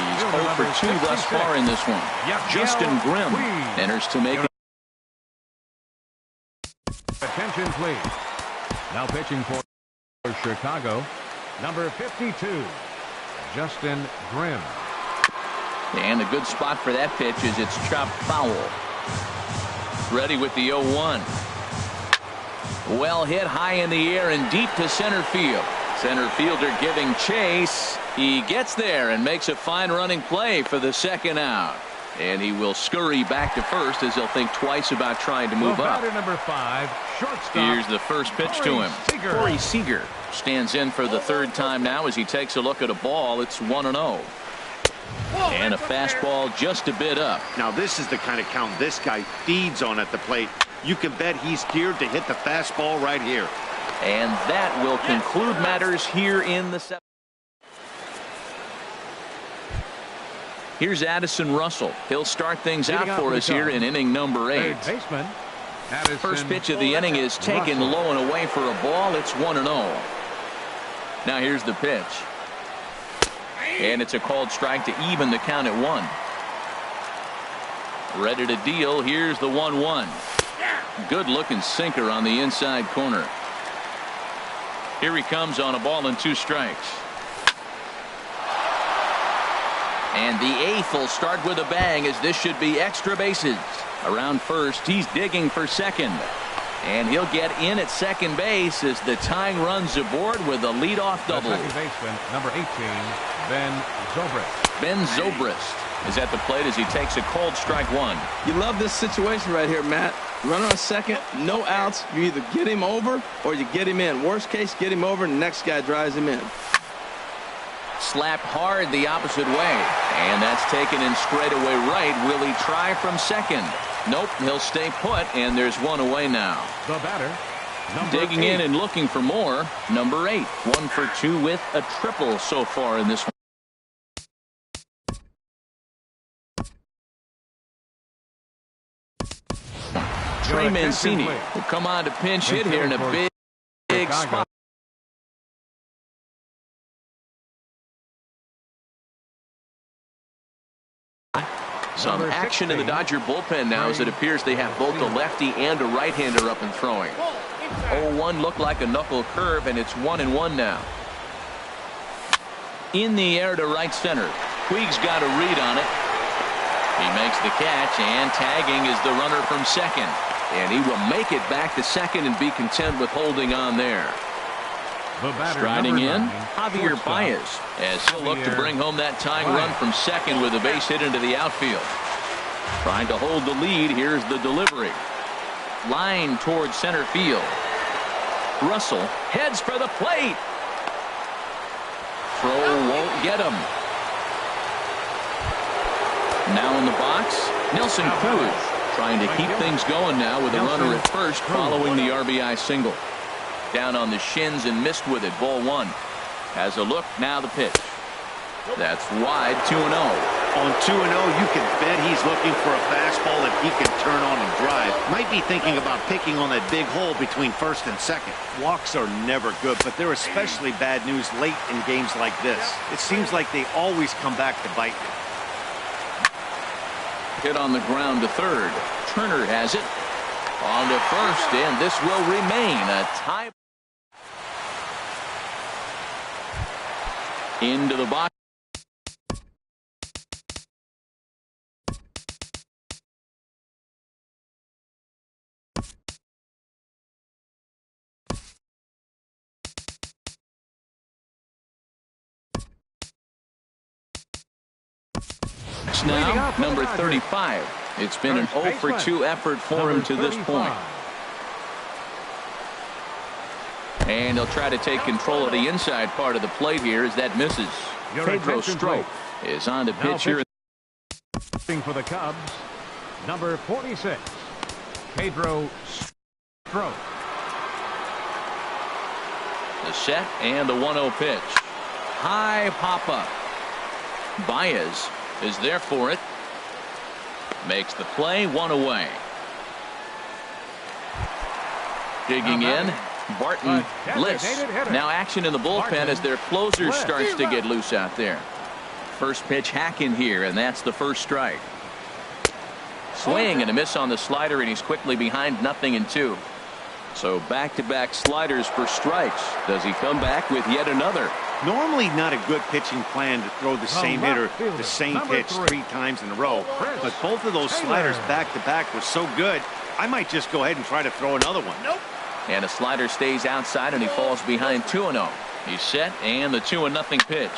He's 0 for 2 thus far in this one. Justin Grimm enters to make it. Attention, please. Now pitching for Chicago, number 52, Justin Grimm. And a good spot for that pitch is it's chopped foul. Ready with the 0-1. Well hit high in the air and deep to center field. Center fielder giving chase. He gets there and makes a fine running play for the second out. And he will scurry back to first as he'll think twice about trying to move up. Number 5, shortstop. Here's the first pitch to him. Corey Seager stands in for the third time now as he takes a look at a ball. It's 1-0. And a fastball just a bit up. Now this is the kind of count this guy feeds on at the plate. You can bet he's geared to hit the fastball right here. And that will conclude matters here in the seventh. Here's Addison Russell. He'll start things out for us here in inning number 8. First pitch of the inning is taken low and away for a ball. It's 1-0. Now here's the pitch. And it's a called strike to even the count at 1. Ready to deal. Here's the 1-1. Good looking sinker on the inside corner. Here he comes on a ball and 2 strikes. And the 8th will start with a bang as this should be extra bases. Around first, he's digging for second. And he'll get in at second base as the tying runs aboard with a leadoff double. Second baseman, number 18, Ben Zobrist. Ben Zobrist is at the plate as he takes a called strike 1. You love this situation right here, Matt. Runner on second, no outs. You either get him over or you get him in. Worst case, get him over, and the next guy drives him in. Slapped hard the opposite way. And that's taken in straightaway right. Will he try from second? Nope, he'll stay put, and there's 1 away now. The batter, digging 8. in and looking for more. Number 8, 1 for 2 with a triple so far in this one. Trey Mancini will come on to pinch hit here in a big spot. Some action in the Dodger bullpen now as it appears they have both a lefty and a right-hander up and throwing. 0-1 looked like a knuckle curve, and it's 1-1 now. In the air to right center. Puig's got a read on it. He makes the catch, and tagging is the runner from second. And he will make it back to second and be content with holding on there. Striding in, Javier Baez, as he'll look to bring home that tying run from second with a base hit into the outfield. Trying to hold the lead. Here's the delivery. Line towards center field. Russell heads for the plate. Throw won't get him. Now in the box, Nelson Cruz trying to keep things going now with a runner at first following the RBI single. Down on the shins and missed with it. Ball 1. Has a look. Now the pitch. That's wide. 2-0. On 2-0, you can bet he's looking for a fastball that he can turn on and drive. Might be thinking about picking on that big hole between first and second. Walks are never good, but they're especially bad news late in games like this. It seems like they always come back to bite you. Hit on the ground to third. Turner has it. On to first, and this will remain a tie. Into the box. Now, number 35. It's been an 0 for 2 effort for him to this point. And he'll try to take control of the inside part of the plate here as that misses. Pedro Strop is on the pitch here. For the Cubs, number 46, Pedro Strop. The set and the 1-0 pitch. High pop-up. Baez is there for it. Makes the play. 1 away. Digging in. Barton Bliss. Now action in the bullpen as their closer starts to get loose out there. First pitch hacking here, and that's the first strike. Swing and a miss on the slider, and he's quickly behind 0-2. So back-to-back sliders for strikes. Does he come back with yet another? Normally not a good pitching plan to throw the same hitter the same pitch 3 times in a row. But both of those sliders back-to-back were so good, I might just go ahead and try to throw another one. Nope. And a slider stays outside, and he falls behind 2-0. He's set, and the 2-0 pitch.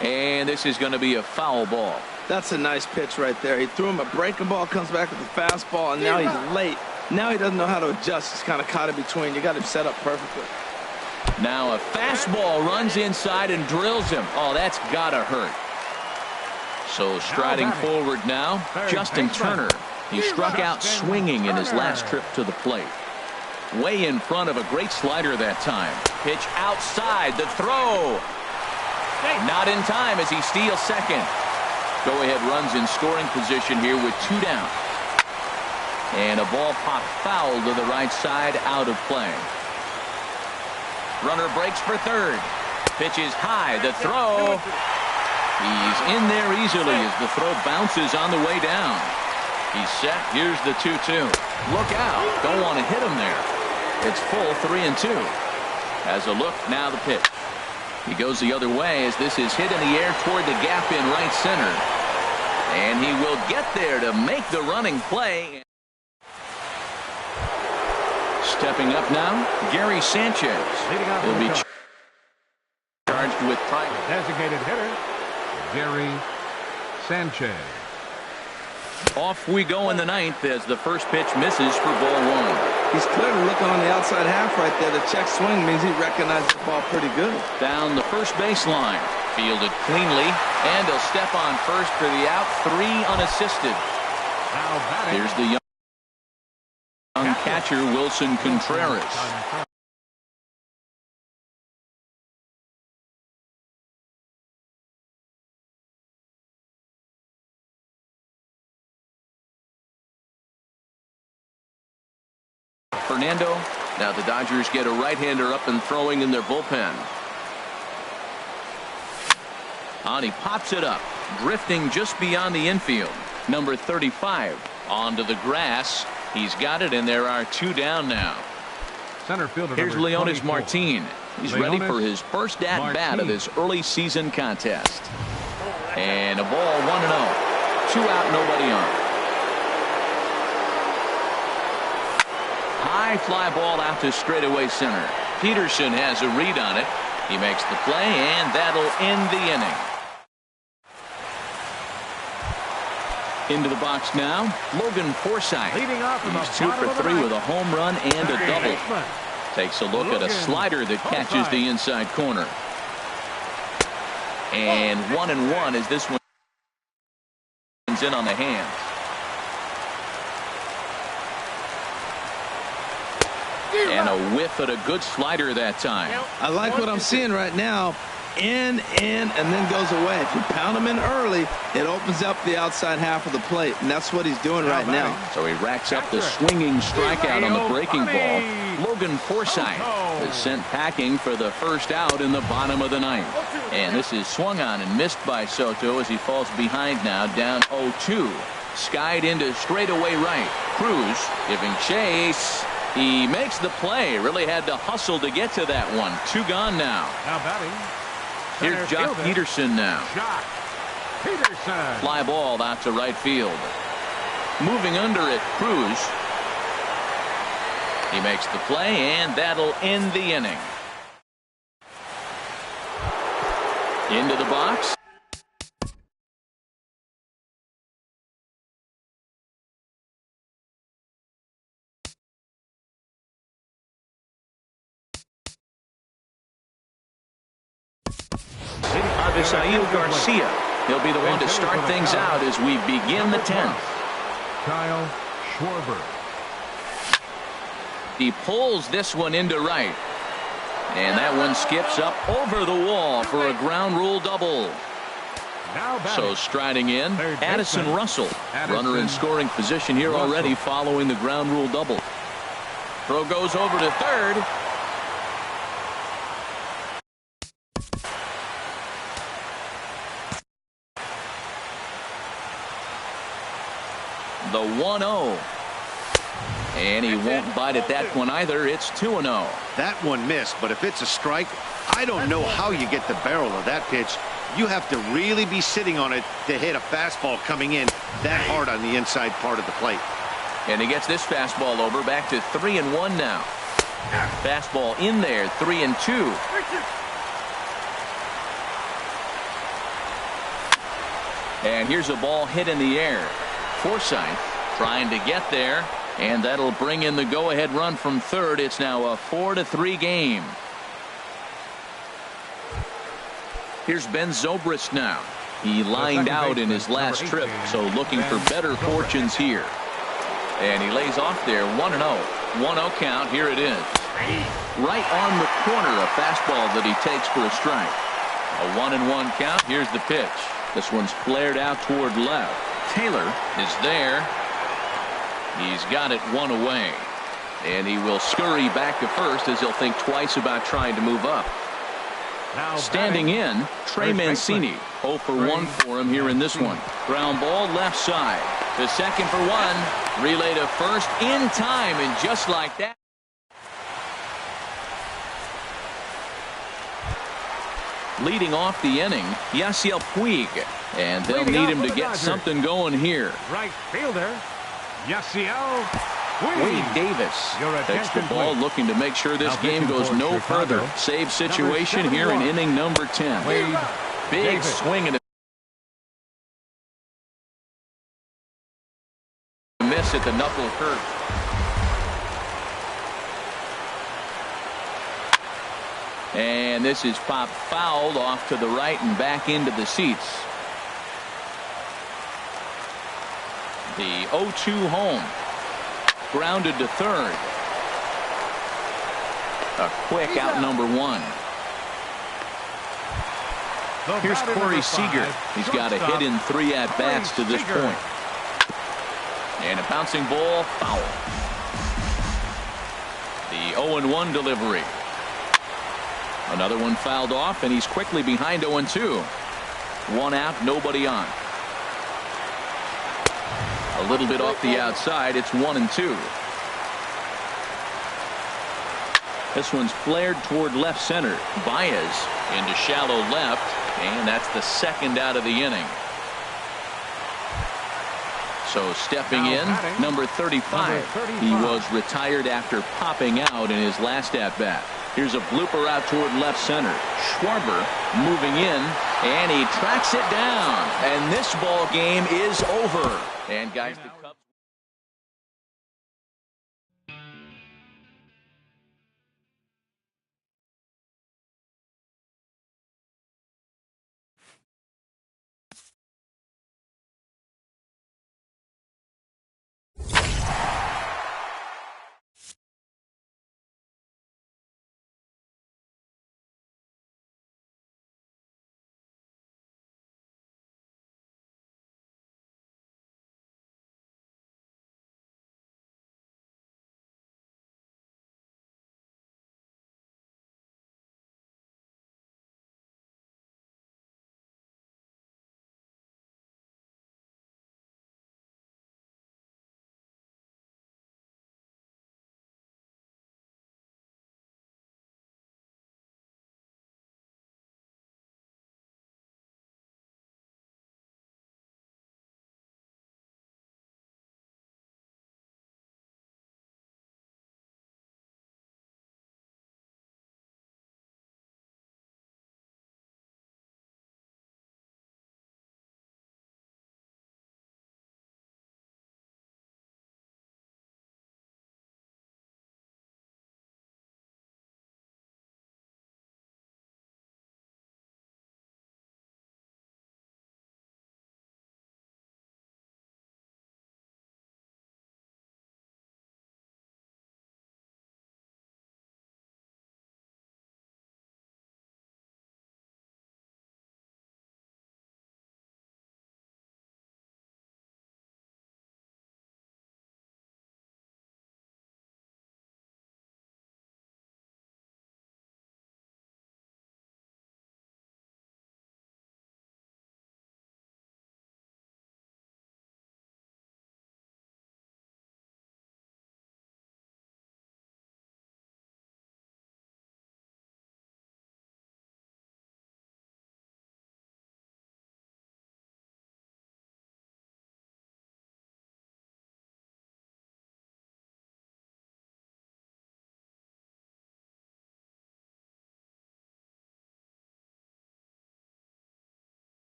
And this is going to be a foul ball. That's a nice pitch right there. He threw him a breaking ball, comes back with the fastball, and now he's late. Now he doesn't know how to adjust. He's kind of caught in between. You got him set up perfectly. Now a fastball runs inside and drills him. Oh, that's gotta hurt. So striding forward now, Justin Turner. He struck out swinging in his last trip to the plate. Way in front of a great slider that time. Pitch outside, the throw. Not in time as he steals second. Go-ahead runs in scoring position here with 2 down. And a ball popped foul to the right side, out of play. Runner breaks for third. Pitch is high, the throw. He's in there easily as the throw bounces on the way down. He's set. Here's the 2-2. Look out. Don't want to hit him there. It's full 3-2. Has a look. Now the pitch. He goes the other way as this is hit in the air toward the gap in right center. And he will get there to make the running play. Stepping up now, Gary Sanchez. He'll be charged with private. Designated hitter, Gary Sanchez. Off we go in the ninth as the first pitch misses for ball 1. He's clearly looking on the outside half right there. The check swing means he recognizes the ball pretty good. Down the first baseline. Fielded cleanly. And he'll step on first for the out. 3 unassisted. Here's the young catcher, Wilson Contreras. Fernando. Now the Dodgers get a right-hander up and throwing in their bullpen. He pops it up, drifting just beyond the infield. Number 35 onto the grass. He's got it, and there are 2 down now. Center fielder. Here's Leonis Martin. He's ready for his first at-bat of this early season contest. And a ball, 1-0. 2 out, nobody on. High fly ball out to straightaway center. Peterson has a read on it. He makes the play, and that'll end the inning. Into the box now, Logan Forsythe. He's 2 for 3 with a home run and a double. Takes a look at a slider that catches the inside corner. And 1-1 as this one's in on the hands. And a whiff at a good slider that time. I like what I'm seeing right now. In, and then goes away. If you pound him in early, it opens up the outside half of the plate, and that's what he's doing right now. So he racks up the swinging strikeout on the breaking ball. Logan Forsythe is sent packing for the first out in the bottom of the ninth. And this is swung on and missed by Soto as he falls behind now, down 0-2. Skied into straightaway right. Cruz giving chase. He makes the play. Really had to hustle to get to that one. 2 gone now. Now batting. Here's Jock Peterson now. Fly ball out to right field. Moving under it, Cruz. He makes the play, and that'll end the inning. Into the box. Avisail Garcia. He'll be the one to start things out as we begin the 10th. Kyle Schwarber. He pulls this one into right. And that one skips up over the wall for a ground rule double. So striding in, Addison Russell. Runner in scoring position here already following the ground rule double. Throw goes over to third. The 1-0. And he won't bite at that one either. It's 2-0. That one missed, but if it's a strike, I don't know how you get the barrel of that pitch. You have to really be sitting on it to hit a fastball coming in that hard on the inside part of the plate. And he gets this fastball over, back to 3-1 now. Fastball in there, 3-2. And here's a ball hit in the air. Forsythe trying to get there, and that'll bring in the go-ahead run from third. It's now a 4-3 game. Here's Ben Zobrist now. He lined out in his last trip, so looking for better fortunes here. And he lays off there, 1-0. 1-0 count. Here it is. Right on the corner, a fastball that he takes for a strike. A 1-1 count. Here's the pitch. This one's flared out toward left. Taylor is there. He's got it one away. And he will scurry back to first as he'll think twice about trying to move up. Now Standing in, Trey Mancini. 0 for 1 for him here in this one. Ground ball left side. To second for 1. Relay to first in time, and just like that. Leading off the inning, Yasiel Puig. And they'll need him to get something going here. Right fielder, Yasiel Wade Davis takes the ball, looking to make sure this game goes no further. Save situation here in inning number 10. Big swing and a miss at the knuckle curve. And this is popped fouled off to the right and back into the seats. The 0-2 home. Grounded to third. A quick out number 1. Here's Corey Seager. He's got a hit in 3 at-bats to this point. And a bouncing ball, foul. The 0-1 delivery. Another one fouled off, and he's quickly behind 0-2. 1 out, nobody on. A little bit off the outside. It's 1-2. This one's flared toward left center. Baez into shallow left, and that's the second out of the inning. So stepping in, number 35. He was retired after popping out in his last at-bat. Here's a blooper out toward left center. Schwarber moving in, and he tracks it down. And this ball game is over. And guys,